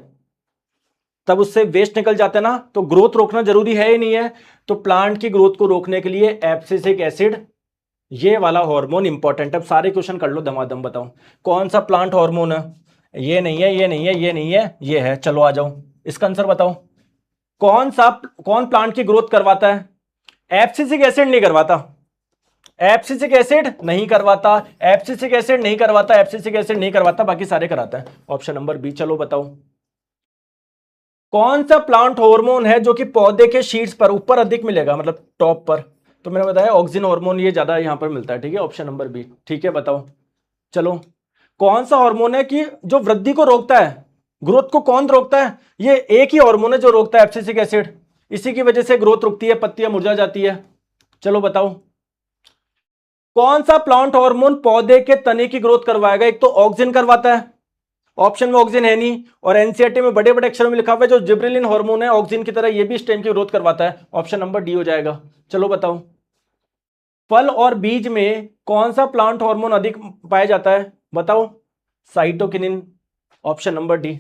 Speaker 1: तब उससे वेस्ट निकल जाता है ना, तो ग्रोथ रोकना जरूरी है ही नहीं है। तो प्लांट की ग्रोथ को रोकने के लिए एब्सिसिक एसिड ये वाला हार्मोन इंपॉर्टेंट है। अब सारे क्वेश्चन कर लो दमादम, बताओ कौन सा प्लांट हार्मोन है, ये नहीं है, ये नहीं है, ये नहीं है, ये है, चलो आ जाओ इसका आंसर बताओ। कौन प्लांट की ग्रोथ करवाता है? एब्सिसिक एसिड नहीं करवाता, एब्सिसिक एसिड नहीं करवाता, एब्सिसिक एसिड नहीं करवाता, एब्सिसिक एसिड नहीं करवाता, बाकी सारे कराता है। ऑप्शन नंबर बी, चलो बताओ कौन सा प्लांट हार्मोन है जो कि पौधे के शीट्स पर ऊपर अधिक मिलेगा, मतलब टॉप पर? तो मैंने बताया ऑक्सिन हार्मोन, ये ज्यादा यहां पर मिलता है, ठीक है, ऑप्शन नंबर बी, ठीक है बताओ। चलो कौन सा हार्मोन है कि जो वृद्धि को रोकता है, ग्रोथ को कौन रोकता है? ये एक ही हार्मोन है जो रोकता है, एब्सिसिक एसिड, इसी की वजह से ग्रोथ रुकती है, पत्तियां मुरझा जाती है। चलो बताओ कौन सा प्लांट हार्मोन पौधे के तने की ग्रोथ करवाएगा? एक तो ऑक्सिन करवाता है, ऑप्शन में ऑक्सिन है नहीं, और एनसीईआरटी में बड़े बड़े अक्षरों में लिखा हुआ है जो जिब्रेलिन हार्मोन है ऑक्सिन की तरह, ये भी स्टेम की ग्रोथ करवाता है, ऑप्शन नंबर डी हो जाएगा। चलो बताओ फल और बीज में कौन सा प्लांट हार्मोन अधिक पाया जाता है, बताओ? साइटोकिनिन, ऑप्शन नंबर डी,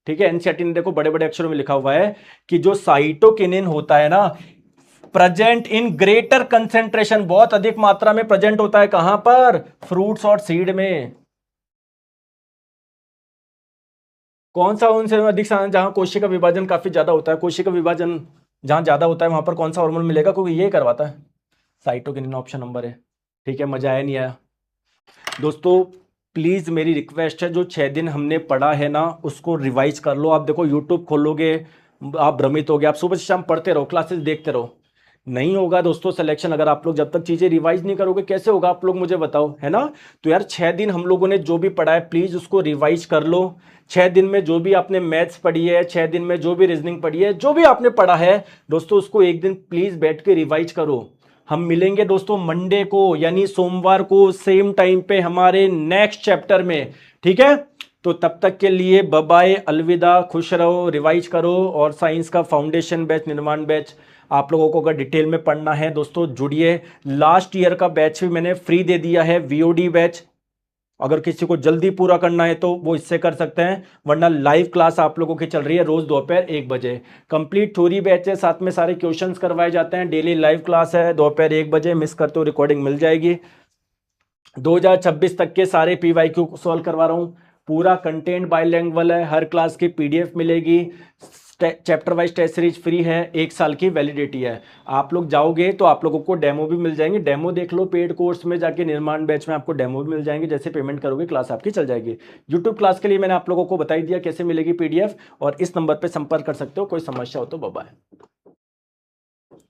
Speaker 1: ठीक है। एनसीईआरटी ने देखो बड़े बड़े अक्षरों में लिखा हुआ है कि जो साइटोकिनिन होता है ना, प्रेजेंट इन ग्रेटर कंसेंट्रेशन, बहुत अधिक मात्रा में प्रेजेंट होता है, कहां पर? फ्रूट्स और सीड में। कौन सा उनसे अधिक जहां कोशिका विभाजन काफी ज्यादा होता है, कोशिका विभाजन जहां ज्यादा होता है वहां पर कौन सा हार्मोन मिलेगा, क्योंकि ये करवाता है साइटोकिनिन, ऑप्शन नंबर है, ठीक है। मजा आया नहीं आया दोस्तों? प्लीज मेरी रिक्वेस्ट है, जो 6 दिन हमने पढ़ा है ना उसको रिवाइज कर लो। आप देखो यूट्यूब खोलोगे आप भ्रमित हो गए, आप सुबह से शाम पढ़ते रहो, क्लासेस देखते रहो, नहीं होगा दोस्तों सिलेक्शन अगर आप लोग जब तक चीजें रिवाइज नहीं करोगे। कैसे होगा आप लोग मुझे बताओ, है ना? तो यार 6 दिन हम लोगों ने जो भी पढ़ा है प्लीज उसको रिवाइज कर लो। 6 दिन में जो भी आपने मैथ्स पढ़ी है, 6 दिन में जो भी रीजनिंग पढ़ी है, जो भी आपने पढ़ा है दोस्तों, उसको एक दिन प्लीज बैठ के रिवाइज करो। हम मिलेंगे दोस्तों मंडे को यानी सोमवार को सेम टाइम पे हमारे नेक्स्ट चैप्टर में, ठीक है? तो तब तक के लिए बाय बाय, अलविदा, खुश रहो, रिवाइज करो। और साइंस का फाउंडेशन बैच, निर्माण बैच आप लोगों को अगर डिटेल में पढ़ना है दोस्तों जुड़िए। लास्ट ईयर का बैच भी मैंने फ्री दे दिया है, वीओडी बैच, अगर किसी को जल्दी पूरा करना है तो वो इससे कर सकते हैं, वरना लाइव क्लास आप लोगों की चल रही है रोज दोपहर 1 बजे। कंप्लीट थ्योरी बैच है, साथ में सारे क्वेश्चंस करवाए जाते हैं, डेली लाइव क्लास है दोपहर 1 बजे, मिस करते हो रिकॉर्डिंग मिल जाएगी। 2026 तक के सारे पीवाईक्यू सॉल्व करवा रहा हूँ, पूरा कंटेंट बाइलिंगुअल है, हर क्लास की पीडीएफ मिलेगी, chapter wise test series free है, 1 साल की वैलिडिटी है। आप लोग जाओगे तो आप लोगों को डेमो भी मिल जाएंगे, डेमो देख लो, पेड कोर्स में जाके निर्माण बैच में आपको डेमो भी मिल जाएंगे, जैसे पेमेंट करोगे क्लास आपकी चल जाएगी। यूट्यूब क्लास के लिए मैंने आप लोगों को बता ही दिया कैसे मिलेगी पीडीएफ, और इस नंबर पर संपर्क कर सकते हो, कोई समस्या हो तो बाय बाय।